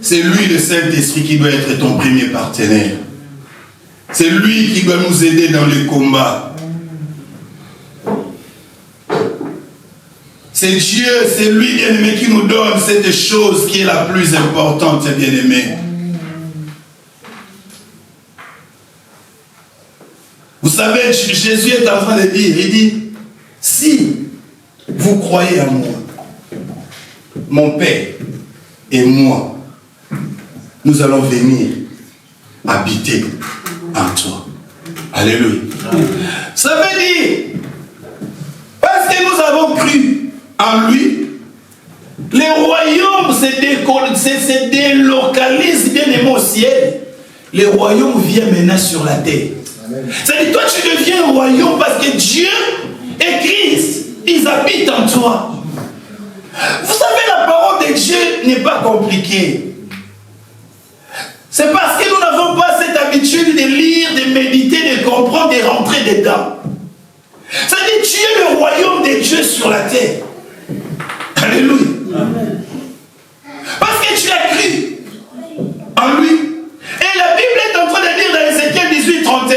C'est lui, le Saint-Esprit, qui doit être ton premier partenaire. C'est lui qui doit nous aider dans le combat. C'est Dieu, c'est lui, bien-aimé, qui nous donne cette chose qui est la plus importante, bien-aimé. Vous savez, Jésus est en train de dire, il dit, si vous croyez en moi, mon Père et moi, nous allons venir habiter en toi. Alléluia. Ça veut dire, parce que nous avons cru en lui, les royaumes se délocalisent bien aimé au ciel. Les royaumes viennent maintenant sur la terre. C'est-à-dire, toi tu deviens un royaume parce que Dieu et Christ, ils habitent en toi. Vous savez, la parole de Dieu n'est pas compliquée. C'est parce que nous n'avons pas cette habitude de lire, de méditer, de comprendre, de rentrer dedans. C'est-à-dire, tu es le royaume de Dieu sur la terre. Alléluia. Amen. Parce que tu as cru en lui. Et la Bible est en train de dire dans Ézéchiel 18, 31,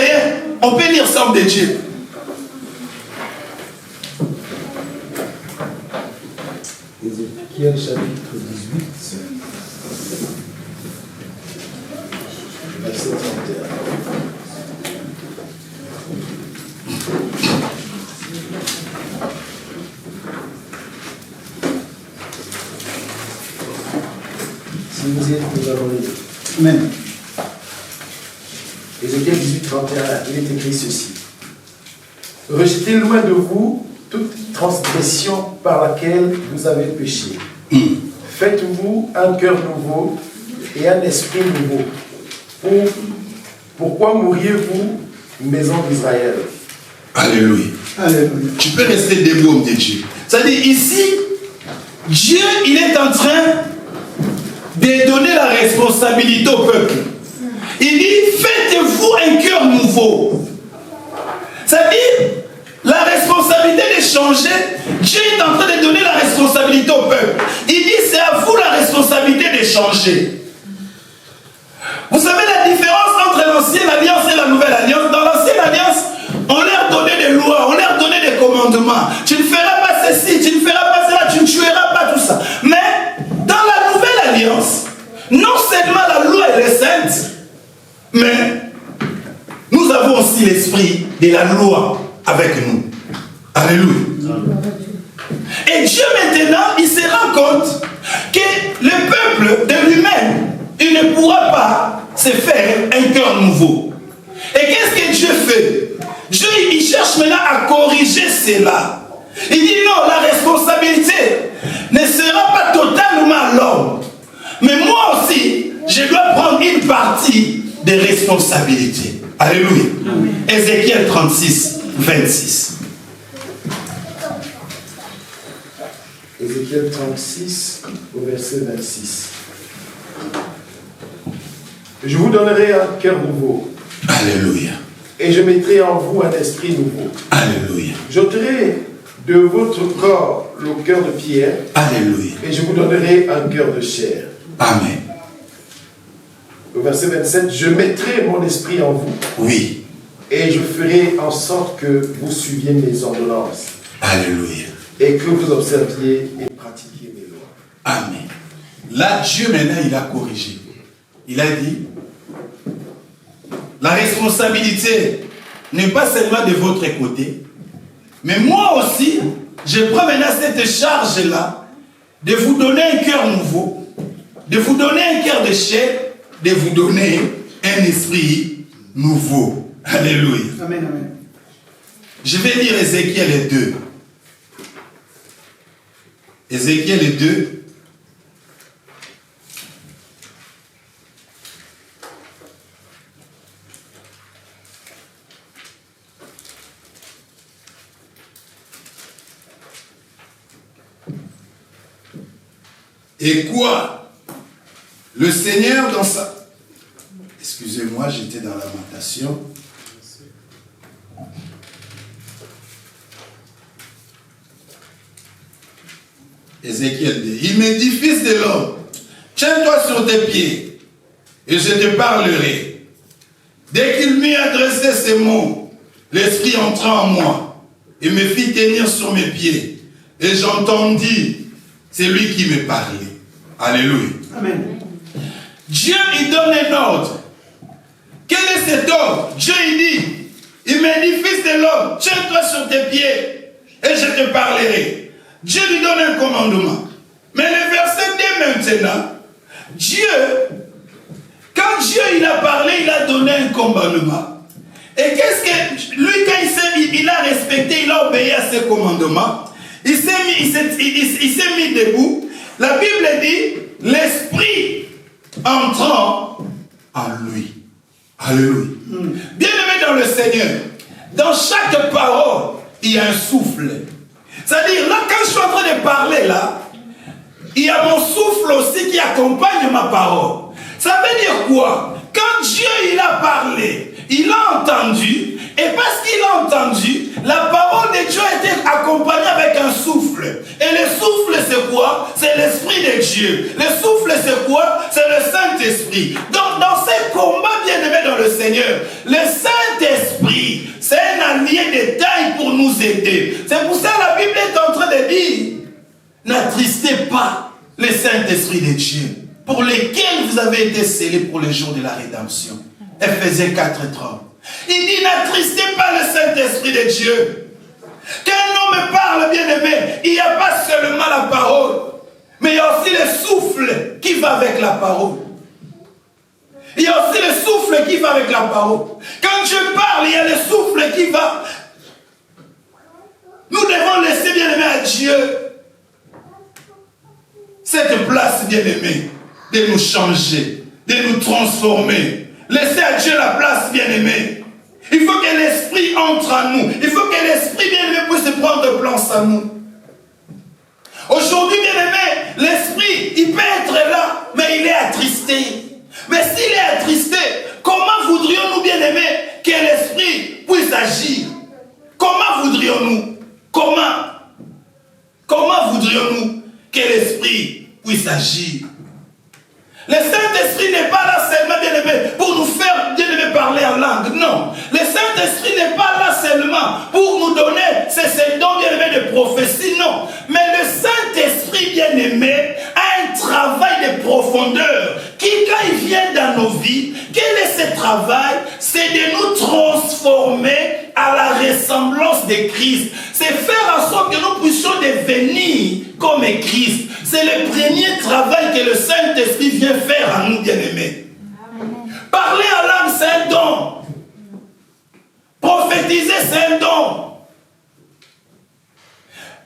on peut lire ça de Dieu. Ézéchiel chapitre 18. Verset 31. Si vous êtes, nous allons lire. Amen. Ézéchiel 18, 31, il est écrit ceci. Rejetez loin de vous toute transgression par laquelle vous avez péché. Faites-vous un cœur nouveau et un esprit nouveau. Pourquoi mourriez-vous, maison d'Israël? Alléluia. Alléluia. Tu peux rester debout, homme de Dieu. C'est-à-dire ici, Dieu, il est en train de donner la responsabilité au peuple. Il dit, faites-vous un cœur nouveau. C'est-à-dire, la responsabilité de changer, Dieu est en train de donner la responsabilité au peuple. Il dit, c'est à vous la responsabilité de changer. Vous savez la différence entre l'ancienne alliance et la nouvelle alliance? Dans l'ancienne alliance, on leur donnait des lois, on leur donnait des commandements. Tu ne feras pas ceci, tu ne feras pas cela, tu ne tueras pas tout ça. Mais dans la nouvelle alliance, non seulement la loi elle est sainte, mais nous avons aussi l'esprit de la loi avec nous. Alléluia. Et Dieu maintenant, il se rend compte que le peuple de lui-même, il ne pourra pas se faire un cœur nouveau. Et qu'est-ce que Dieu fait? Dieu, il cherche maintenant à corriger cela. Il dit non, la responsabilité ne sera pas totalement à l'homme. Mais moi aussi, je dois prendre une partie des responsabilités. Alléluia. Ézéchiel 36, 26. Ézéchiel 36, au verset 26. Je vous donnerai un cœur nouveau. Alléluia. Et je mettrai en vous un esprit nouveau. Alléluia. J'ôterai de votre corps le cœur de pierre. Alléluia. Et je vous donnerai un cœur de chair. Amen. Au verset 27, je mettrai mon esprit en vous. Oui. Et je ferai en sorte que vous suiviez mes ordonnances. Alléluia. Et que vous observiez et pratiquiez mes lois. Amen. Là, Dieu maintenant, il a corrigé. Il a dit, la responsabilité n'est pas seulement de votre côté, mais moi aussi, je prends maintenant cette charge-là de vous donner un cœur nouveau, de vous donner un cœur de chair, de vous donner un esprit nouveau. Alléluia. Amen, amen. Je vais lire Ézéchiel 2. Ézéchiel 2. Et quoi? Le Seigneur dans sa... Excusez-moi, j'étais dans lamentation. Ézéchiel 2. Il me dit, fils de l'homme, tiens-toi sur tes pieds et je te parlerai. Dès qu'il m'eut adressé ces mots, l'Esprit entra en moi et me fit tenir sur mes pieds. Et j'entendis, c'est lui qui me parlait. Alléluia. Amen. Dieu, il donne un ordre. Quel est cet ordre? Dieu, il dit, il me dit, fils de l'homme, tiens-toi sur tes pieds et je te parlerai. Dieu lui donne un commandement. Mais le verset 2 maintenant, Dieu, quand Dieu il a parlé, il a donné un commandement. Et qu'est-ce que lui, quand il a respecté, il a obéi à ce commandement, il s'est mis debout. La Bible dit, l'esprit entrant en lui. Alléluia. Bien-aimé dans le Seigneur, dans chaque parole, il y a un souffle. C'est-à-dire, là, quand je suis en train de parler, là, il y a mon souffle aussi qui accompagne ma parole. Ça veut dire quoi? Quand Dieu, il a parlé, il a entendu, et parce qu'il a entendu, la parole de Dieu a été accompagnée avec un souffle. Et le souffle, c'est quoi? C'est l'Esprit de Dieu. Le souffle, c'est quoi? C'est le Saint-Esprit. Donc, dans ces combats bien-aimés dans le Seigneur, le Saint-Esprit, c'est un allié de taille pour nous aider. C'est pour ça que la Bible est en train de dire, n'attristez pas le Saint-Esprit de Dieu, pour lesquels vous avez été scellés pour le jour de la rédemption. Ephésiens 4:30. Il dit, n'attristez pas le Saint-Esprit de Dieu. Quand un homme parle, bien-aimé, il n'y a pas seulement la parole, mais il y a aussi le souffle qui va avec la parole. Il y a aussi le souffle qui va avec la parole. Quand Dieu parle, il y a le souffle qui va. Nous devons laisser, bien-aimé, à Dieu cette place, bien-aimé, de nous changer, de nous transformer. Laissez à Dieu la place, bien-aimé. Il faut que l'Esprit entre en nous. Il faut que l'Esprit, bien-aimé, puisse prendre place en nous. Aujourd'hui, bien-aimé, l'Esprit, il peut être là, mais il est attristé. Mais s'il est attristé, comment voudrions-nous, bien-aimé, que l'Esprit puisse agir? Comment voudrions-nous? Comment voudrions-nous que l'Esprit puisse agir? Le Saint-Esprit n'est pas là seulement, bien-aimé, pour nous faire, bien-aimé, parler en langue. Non. Le Saint-Esprit n'est pas là seulement pour nous donner ces dons, bien-aimé, de prophétie. Non. Mais le Saint-Esprit, bien-aimé, a un travail de profondeur qui, quand il vient dans nos vies, quel est ce travail? C'est de nous transformer à la ressemblance de Christ. C'est faire en sorte que nous puissions devenir comme Christ. C'est le premier travail que le Saint-Esprit vient faire à nous, bien-aimés. Parler en langue, c'est un don. Prophétiser, c'est un don.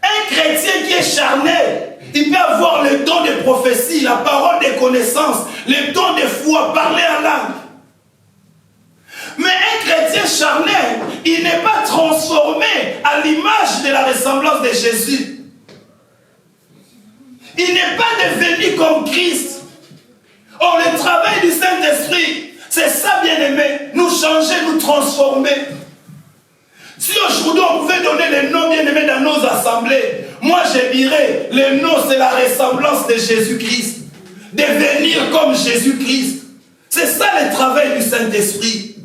Un chrétien qui est charnel, il peut avoir le don de prophétie, la parole de connaissance, le don de foi, parler en langue. Mais un chrétien charnel, il n'est pas transformé à l'image de la ressemblance de Jésus. Il n'est pas devenu comme Christ. Or, le travail du Saint-Esprit, c'est ça, bien-aimé, nous changer, nous transformer. Si aujourd'hui on pouvait donner les noms, bien-aimés, dans nos assemblées, moi je dirais, le nom c'est la ressemblance de Jésus-Christ. Devenir comme Jésus-Christ. C'est ça le travail du Saint-Esprit.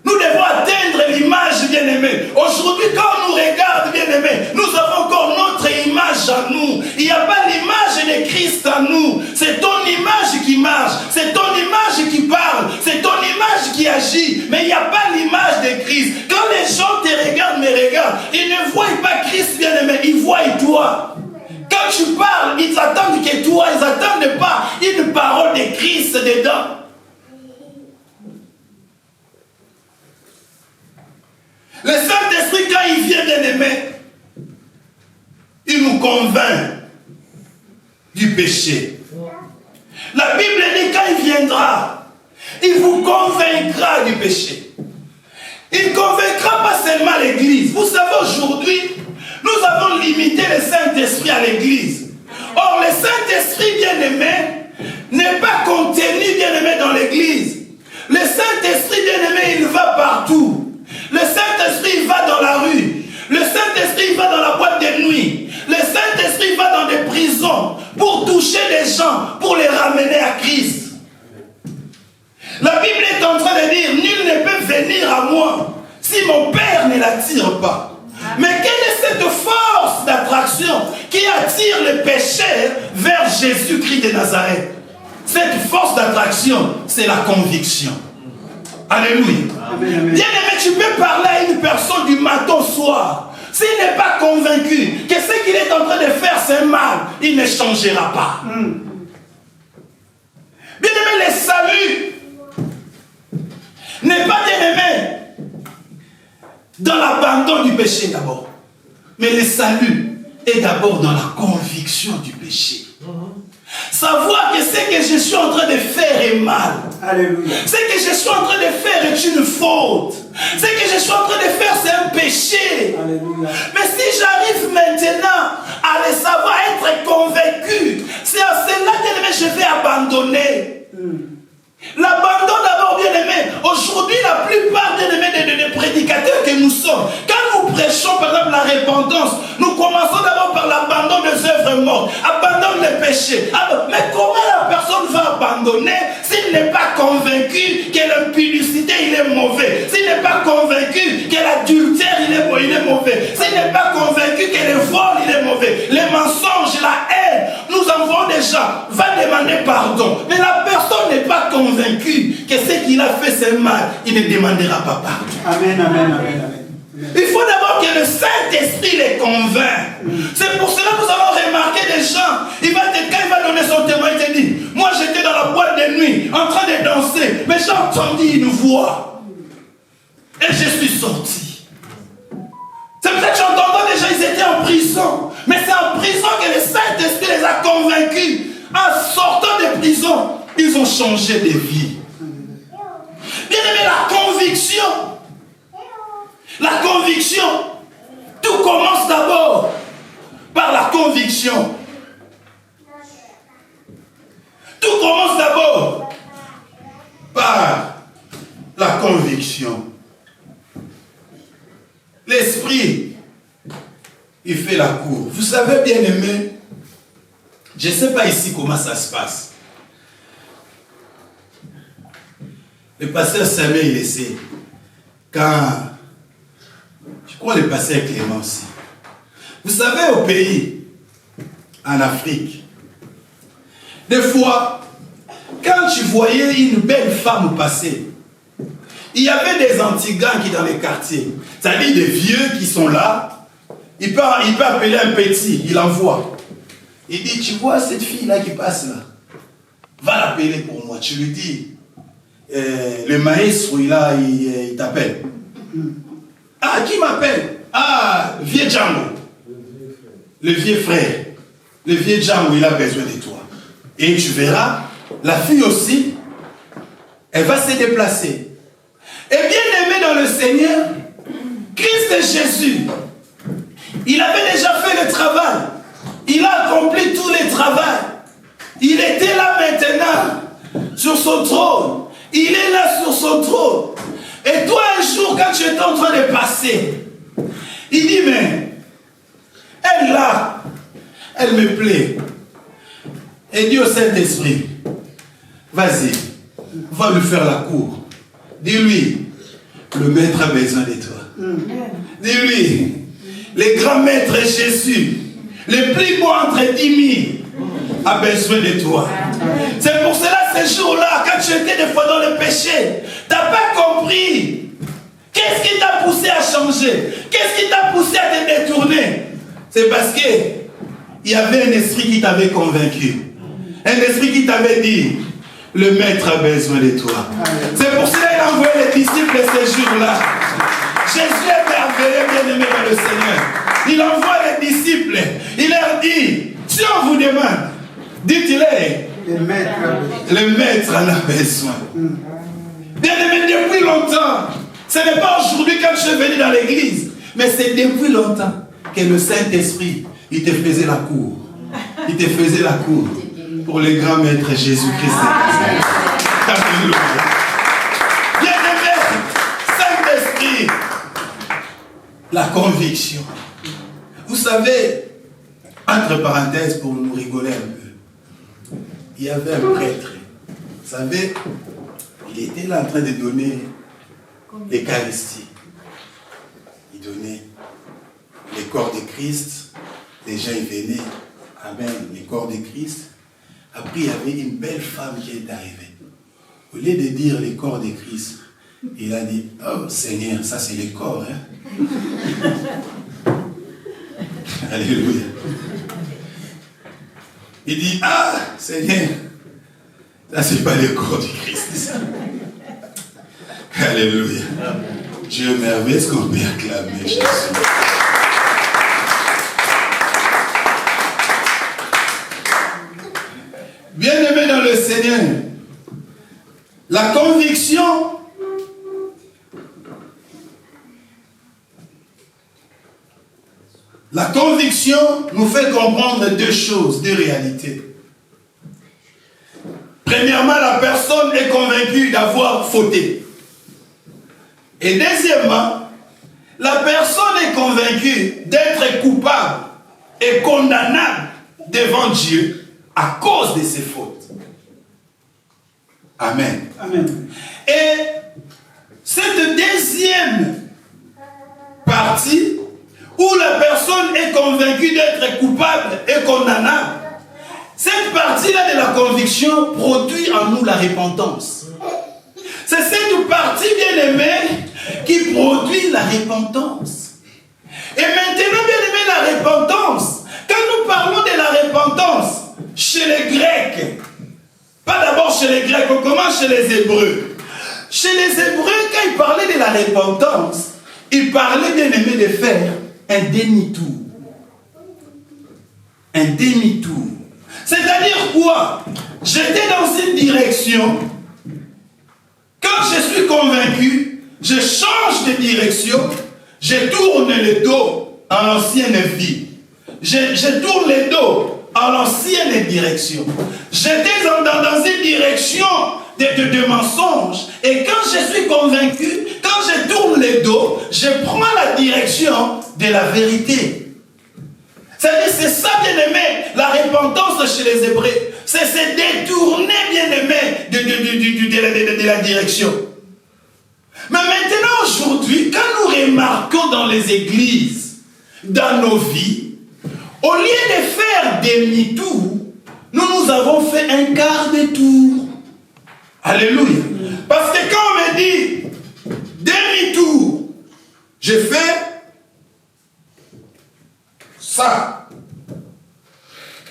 Nous devons atteindre l'image, bien-aimé. Aujourd'hui, quand on nous regarde, bien-aimé, nous avons encore notre image en nous. Il n'y a pas l'image de Christ en nous. C'est ton image qui marche. C'est ton image qui parle. C'est ton image qui agit. Mais il n'y a pas l'image de Christ. Quand les gens te regardent, me regardent, ils ne voient pas Christ, bien-aimé. Ils voient toi. Quand tu parles, ils attendent que toi. Ils n'attendent pas une parole de Christ dedans. Le Saint-Esprit, quand il vient, bien-aimé, il nous convainc du péché. La Bible dit quand il viendra, il vous convaincra du péché. Il ne convaincra pas seulement l'Église. Vous savez, aujourd'hui, nous avons limité le Saint-Esprit à l'Église. Or, le Saint-Esprit, bien-aimé, n'est pas contenu, bien-aimé, dans l'Église. Le Saint-Esprit, bien-aimé, il va partout. Le Saint-Esprit va dans la rue. Le Saint-Esprit va dans la boîte de nuit. Le Saint-Esprit va dans des prisons pour toucher les gens, pour les ramener à Christ. La Bible est en train de dire, nul ne peut venir à moi si mon Père ne l'attire pas. Mais quelle est cette force d'attraction qui attire les pécheurs vers Jésus-Christ de Nazareth? Cette force d'attraction, c'est la conviction. Alléluia. Bien-aimé, tu peux parler à une personne du matin au soir. S'il n'est pas convaincu que ce qu'il est en train de faire, c'est mal, il ne changera pas. Bien-aimé, le salut n'est pas, bien-aimé, dans l'abandon du péché d'abord. Mais le salut est d'abord dans la conviction du péché. Savoir que ce que je suis en train de faire est mal. Alléluia. Ce que je suis en train de faire est une faute. Ce que je suis en train de faire, c'est un péché. Alléluia. Mais si j'arrive maintenant à le savoir, être convaincu, c'est à cela que je vais abandonner. L'abandon d'abord, bien-aimé. Aujourd'hui, la plupart des prédicateurs que nous sommes, quand nous prêchons par exemple la repentance, nous commençons d'abord par l'abandon des œuvres mortes, abandon des péchés. Mais comment la personne va abandonner s'il n'est pas convaincu que l'impudicité il est mauvais, s'il n'est pas convaincu que l'adultère il est mauvais, s'il n'est pas convaincu que le vol il est mauvais, les mensonges, la haine, nous envoyons des gens, va demander pardon. Mais la personne n'est pas convaincu que ce qu'il a fait c'est mal, il ne demandera pas pardon. Amen, amen, amen, amen. Il faut d'abord faut que le Saint-Esprit les convainc. C'est pour cela que nous avons remarqué des gens. Quand il va donner son témoignage, il te dit, moi j'étais dans la boîte de nuit, en train de danser, mais j'ai entendu une voix. Et je suis sorti. C'est peut-être que j'entendais déjà, ils étaient en prison. Mais c'est en prison que le Saint-Esprit les a convaincus. En sortant de prison, ils ont changé de vie. Bien aimé, la conviction, tout commence d'abord par la conviction. Tout commence d'abord par la conviction. L'esprit, il fait la cour. Vous savez, bien aimé, je ne sais pas ici comment ça se passe. Le pasteur Samuel, il essaie. Quand, je crois le pasteur Clément aussi. Vous savez, au pays, en Afrique, des fois, quand tu voyais une belle femme passer, il y avait des anti-gangs qui dans les quartiers, c'est-à-dire des vieux qui sont là, il peut appeler un petit, il envoie. Il dit, tu vois cette fille-là qui passe là, va l'appeler pour moi. Tu lui dis, le maestro, il t'appelle. Ah, qui m'appelle? Ah, vieux Django. Le vieux frère. Le vieux Django, il a besoin de toi. Et tu verras, la fille aussi, elle va se déplacer. Et bien aimé dans le Seigneur, Christ Jésus, il avait déjà fait le travail. Il a accompli tous les travaux. Il était là maintenant, sur son trône. Il est là sur son trône. Et toi, un jour, quand tu étais en train de passer, il dit, mais, elle là, elle me plaît. Et dit au Saint-Esprit, vas-y, va lui faire la cour. Dis-lui, le maître a besoin de toi. Dis-lui, le grand maître Jésus, le plus beau entre 10 000, a besoin de toi. C'est pour cela, ce jour-là, quand tu étais des fois dans le péché, tu n'as pas compris. Qu'est-ce qui t'a poussé à changer? Qu'est-ce qui t'a poussé à te détourner? C'est parce qu'il y avait un esprit qui t'avait convaincu. Un esprit qui t'avait dit, le maître a besoin de toi. C'est pour cela qu'il a envoyé les disciples ce jour-là. Jésus est merveilleux, bien aimé dans le Seigneur. Il envoie les disciples. Il leur dit, si on vous demande, dites-le, le maître en a besoin. Bien aimé, depuis longtemps, ce n'est pas aujourd'hui quand je suis venu dans l'église, mais c'est depuis longtemps que le Saint-Esprit, il te faisait la cour. Il te faisait la cour pour le grand maître Jésus-Christ. Alléluia. Bien aimé, Saint-Esprit, la conviction. Vous savez, entre parenthèses, pour nous rigoler un peu, il y avait un prêtre. Vous savez, il était là en train de donner l'Eucharistie. Il donnait les corps de Christ. Les gens ils venaient, amen, les corps de Christ. Après, il y avait une belle femme qui est arrivée. Au lieu de dire les corps de Christ, il a dit, oh Seigneur, ça c'est les corps. Hein? Alléluia. Il dit, ah Seigneur, ça c'est pas le corps du Christ. Alléluia. Dieu est merveilleux, est-ce qu'on peut acclamer Jésus? Bien-aimé dans le Seigneur, la conviction nous fait comprendre deux choses, deux réalités. Premièrement, la personne est convaincue d'avoir fauté. Et deuxièmement, la personne est convaincue d'être coupable et condamnable devant Dieu à cause de ses fautes. Amen. Amen. Et cette deuxième partie, où la personne est convaincue d'être coupable et condamnable, cette partie-là de la conviction produit en nous la repentance. C'est cette partie, bien aimée, qui produit la repentance. Hébreux. Chez les Hébreux, quand ils parlaient de la repentance, ils parlaient, bien aimé, de faire un demi-tour. Un demi-tour. C'est-à-dire quoi? J'étais dans une direction. Quand je suis convaincu, je change de direction, je tourne le dos à l'ancienne vie. Je tourne le dos à l'ancienne direction. J'étais dans une direction de mensonge. Et quand je suis convaincu, quand je tourne le dos, je prends la direction de la vérité. C'est ça, bien-aimé, la repentance chez les Hébreux. C'est se détourner, bien-aimé, de la direction. Mais maintenant, aujourd'hui, quand nous remarquons dans les églises, dans nos vies, au lieu de faire demi-tour, nous avons fait un quart de tour. Alléluia. Parce que quand on me dit demi-tour, je fais ça.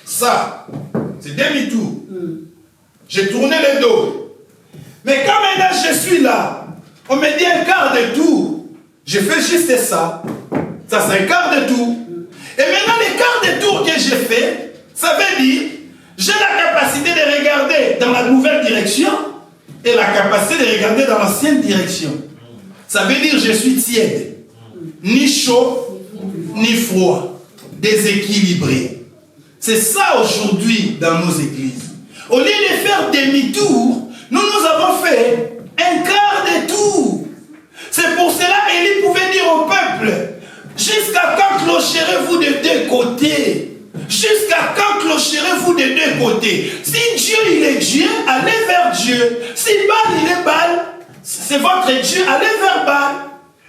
Ça. C'est demi-tour. J'ai tourné le dos. Mais quand maintenant je suis là, on me dit un quart de tour, je fais juste ça. Ça, c'est un quart de tour. Et maintenant, le quart de tour que j'ai fait, ça veut dire, j'ai la capacité de regarder dans la nouvelle direction et la capacité de regarder dans l'ancienne direction. Ça veut dire, je suis tiède. Ni chaud, ni froid. Déséquilibré. C'est ça aujourd'hui dans nos églises. Au lieu de faire demi-tour, nous avons fait un quart de tour. C'est pour cela qu'Élie pouvait dire au peuple, jusqu'à quand clocherez-vous de deux côtés? Jusqu'à quand clocherez-vous de deux côtés? Si Dieu il est Dieu, allez vers Dieu. Si Baal il est Baal, c'est votre Dieu, allez vers Baal.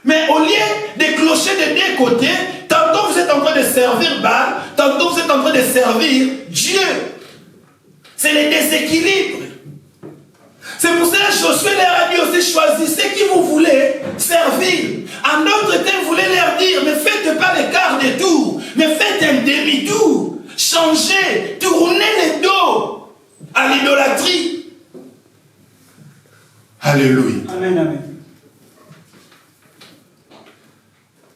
Mais au lieu de clocher de deux côtés, tantôt vous êtes en train de servir Baal, tantôt vous êtes en train de servir Dieu. C'est le déséquilibre. C'est pour cela que Josué leur a dit aussi, choisissez qui vous voulez servir. En d'autres temps, vous voulez leur dire, ne faites pas le quart de tour, mais faites un demi-tour. Changez, tournez le dos à l'idolâtrie. Alléluia. Amen, amen.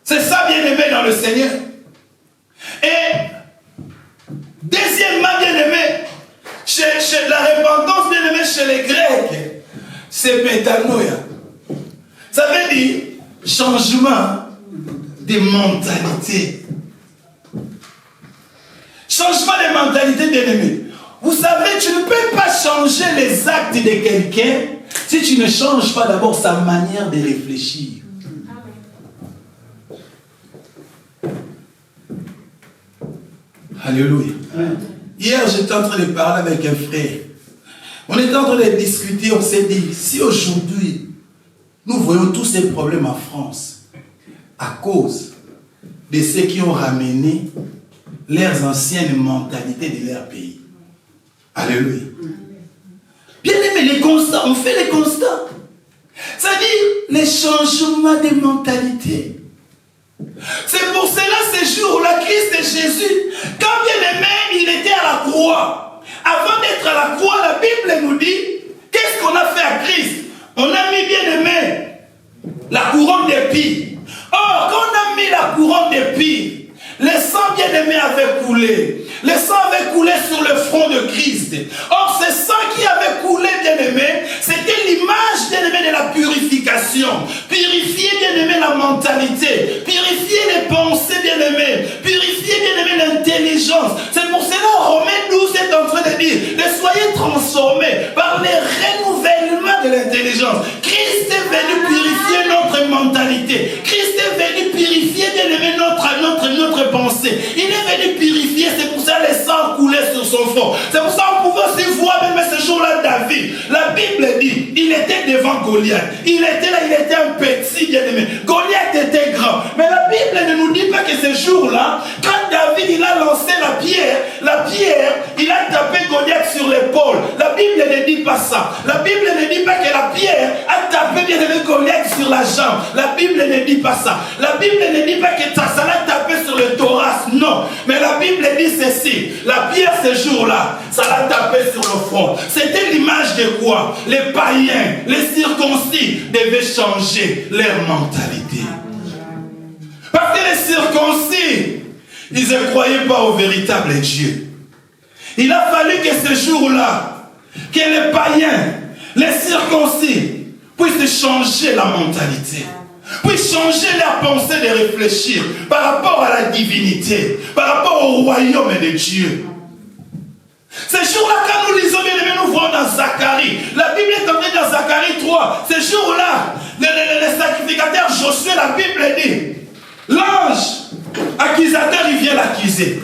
C'est ça, bien-aimé dans le Seigneur. Et deuxièmement, bien-aimé, chez la repentance, bien-aimé, chez les Grecs, c'est métanoïa. Ça veut dire changement de mentalité. Changement de mentalité, bien-aimé. Vous savez, tu ne peux pas changer les actes de quelqu'un si tu ne changes pas d'abord sa manière de réfléchir. Alléluia. Hier, j'étais en train de parler avec un frère. On était en train de discuter, on s'est dit, si aujourd'hui, nous voyons tous ces problèmes en France, à cause de ceux qui ont ramené leurs anciennes mentalités de leur pays. Alléluia. Bien aimé, les constats, on fait les constats. C'est-à-dire les changements de mentalité. C'est pour cela, ce jour-là, Christ et Jésus, quand bien aimé, il était à la croix. Avant d'être à la croix, la Bible nous dit, qu'est-ce qu'on a fait à Christ? On a mis bien aimé la couronne d'épines. Or, quand on a mis la couronne d'épines, le sang bien aimé avait coulé. Le sang avait coulé sur le front de Christ. Or, ce sang qui avait coulé, bien-aimé, c'était l'image, bien-aimé, de la purification. Purifier, bien-aimé, la mentalité. Purifier les pensées, bien-aimé. Purifier, bien-aimé, l'intelligence. C'est pour cela, Romains 12 est en train de dire, de soyez transformés par le renouvellement de l'intelligence. Christ est venu purifier notre mentalité. Christ est venu purifier, bien-aimé, notre pensée. Il est venu purifier, c'est pour ça le sang coulait sur son front. C'est pour ça qu'on pouvait aussi voir même ce jour-là David. La Bible dit, il était devant Goliath. Il était là, il était un petit bien-aimé. Goliath était grand. Mais la Bible ne nous dit pas que que ce jour-là, quand David il a lancé la pierre, il a tapé Goliath sur l'épaule. La Bible ne dit pas ça. La Bible ne dit pas que la pierre a tapé bien aimé Goliath sur la jambe. La Bible ne dit pas ça. La Bible ne dit pas que ça l'a tapé sur le thorax. Non. Mais la Bible dit ceci. La pierre ce jour-là, ça l'a tapé sur le front. C'était l'image de quoi? Les païens, les circoncis devaient changer leur mentalité. Parce que les circoncis, ils ne croyaient pas au véritable Dieu. Il a fallu que ce jour-là, que les païens, les circoncis, puissent changer la mentalité, puissent changer leur pensée de réfléchir par rapport à la divinité, par rapport au royaume de Dieu. Ce jour-là, quand nous lisons, bien aimé, nous voyons dans Zacharie. La Bible est tombée dans Zacharie 3. Ce jour-là, le sacrificateur Josué, la Bible dit, l'ange accusateur, il vient l'accuser.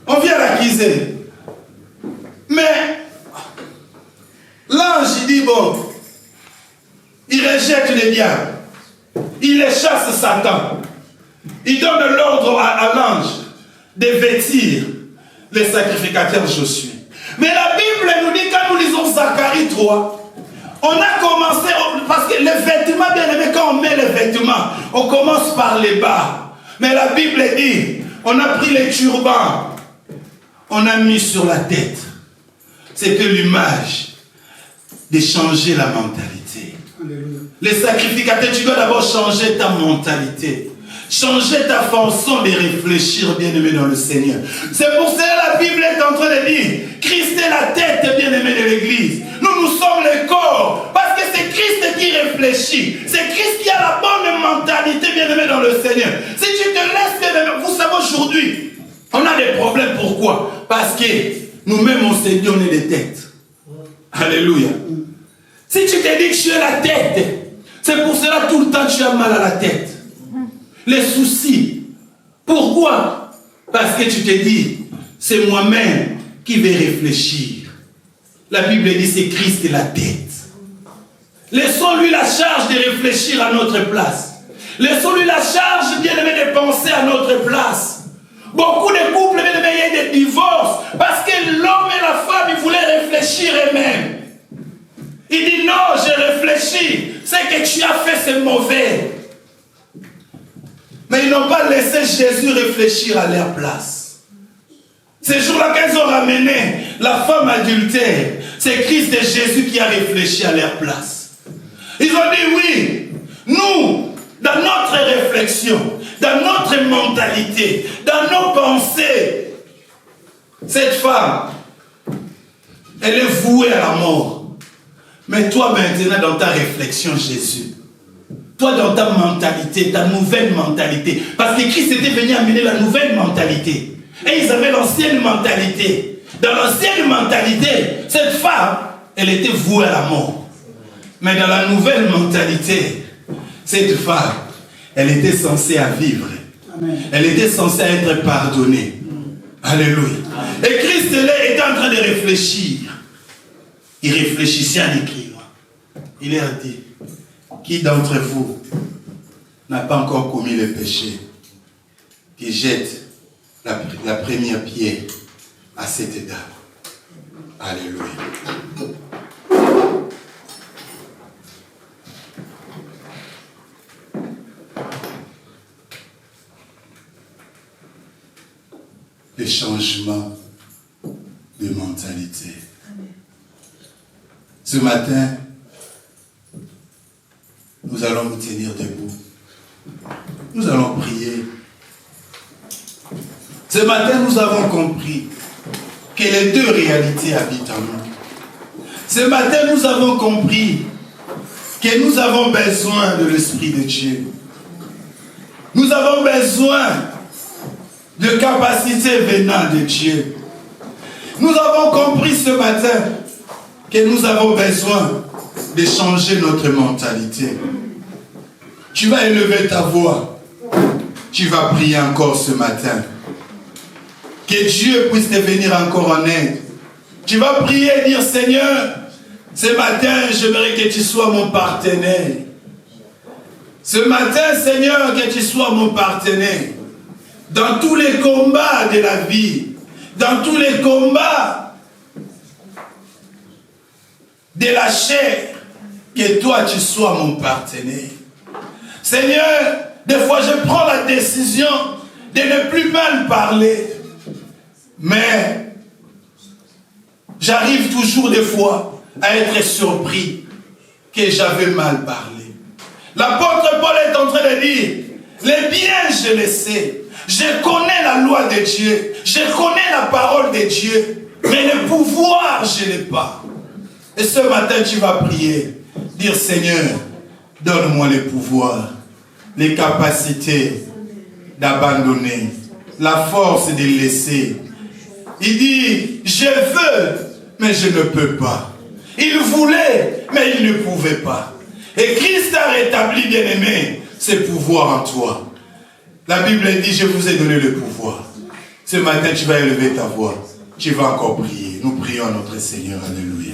On vient l'accuser. Mais l'ange, il dit, bon, il rejette les diables. Il les chasse Satan. Il donne l'ordre à l'ange de vêtir les sacrificateurs Josué. Mais la Bible nous dit, quand nous lisons Zacharie 3, on a commencé, parce que les vêtements, bien aimés, quand on met les vêtements, on commence par les bas. Mais la Bible dit, on a pris les turbans, on a mis sur la tête. C'était l'image de changer la mentalité. Alléluia. Les sacrificateurs, tu dois d'abord changer ta mentalité. Changer ta façon de réfléchir, bien-aimé, dans le Seigneur. C'est pour ça que la Bible est en train de dire, Christ est la tête, bien-aimé, de l'Église. Nous sommes le corps. Parce que c'est Christ qui réfléchit. C'est Christ qui a la bonne mentalité, bien-aimé, dans le Seigneur. Si tu te laisses, bien-aimé, vous savez, aujourd'hui, on a des problèmes. Pourquoi? Parce que nous-mêmes, on s'est dit, on est des têtes. Alléluia. Si tu te dis que tu es la tête, c'est pour cela tout le temps tu as mal à la tête. Les soucis. Pourquoi? Parce que tu te dis, c'est moi-même qui vais réfléchir. La Bible dit, c'est Christ et la tête. Laissons-lui la charge de réfléchir à notre place. Laissons-lui la charge, bien-aimé, de penser à notre place. Beaucoup de couples, bien-aimé, il y a des divorces parce que l'homme et la femme, ils voulaient réfléchir eux-mêmes. Il dit, non, j'ai réfléchi. Ce que tu as fait, c'est mauvais. Mais ils n'ont pas laissé Jésus réfléchir à leur place. Ces jours-là, quand ils ont ramené la femme adultère, c'est Christ et Jésus qui a réfléchi à leur place. Ils ont dit, oui, nous, dans notre réflexion, dans notre mentalité, dans nos pensées, cette femme, elle est vouée à la mort. Mais toi maintenant, dans ta réflexion, Jésus, toi dans ta mentalité, ta nouvelle mentalité, parce que Christ était venu amener la nouvelle mentalité. Et ils avaient l'ancienne mentalité. Dans l'ancienne mentalité, cette femme, elle était vouée à la mort. Mais dans la nouvelle mentalité, cette femme, elle était censée à vivre. Amen. Elle était censée être pardonnée. Alléluia. Et Christ était en train de réfléchir. Il réfléchissait à l'écrire. Il leur dit, qui d'entre vous n'a pas encore commis le péché, qui jette la première pierre à cette dame. Alléluia. Le changement de mentalité. Ce matin, nous allons nous tenir debout. Nous allons prier. Ce matin, nous avons compris que les deux réalités habitent en nous. Ce matin, nous avons compris que nous avons besoin de l'Esprit de Dieu. Nous avons besoin de capacités venant de Dieu. Nous avons compris ce matin que nous avons besoin de changer notre mentalité. Tu vas élever ta voix. Tu vas prier encore ce matin. Que Dieu puisse te venir encore en aide. Tu vas prier et dire, Seigneur, ce matin, j'aimerais que tu sois mon partenaire. Ce matin, Seigneur, que tu sois mon partenaire dans tous les combats de la vie, dans tous les combats de la chair, que toi tu sois mon partenaire. Seigneur, des fois je prends la décision de ne plus mal parler, mais j'arrive toujours des fois à être surpris que j'avais mal parlé. L'apôtre Paul est en train de dire, les biens je les sais, je connais la loi de Dieu, je connais la parole de Dieu, mais le pouvoir je n'ai pas. Et ce matin tu vas prier, dire Seigneur, donne-moi le pouvoir, les capacités d'abandonner, la force de laisser. Il dit, je veux, mais je ne peux pas. Il voulait, mais il ne pouvait pas. Et Christ a rétabli, bien-aimé, ce pouvoir en toi. La Bible dit, je vous ai donné le pouvoir. Ce matin, tu vas élever ta voix. Tu vas encore prier. Nous prions à notre Seigneur. Alléluia.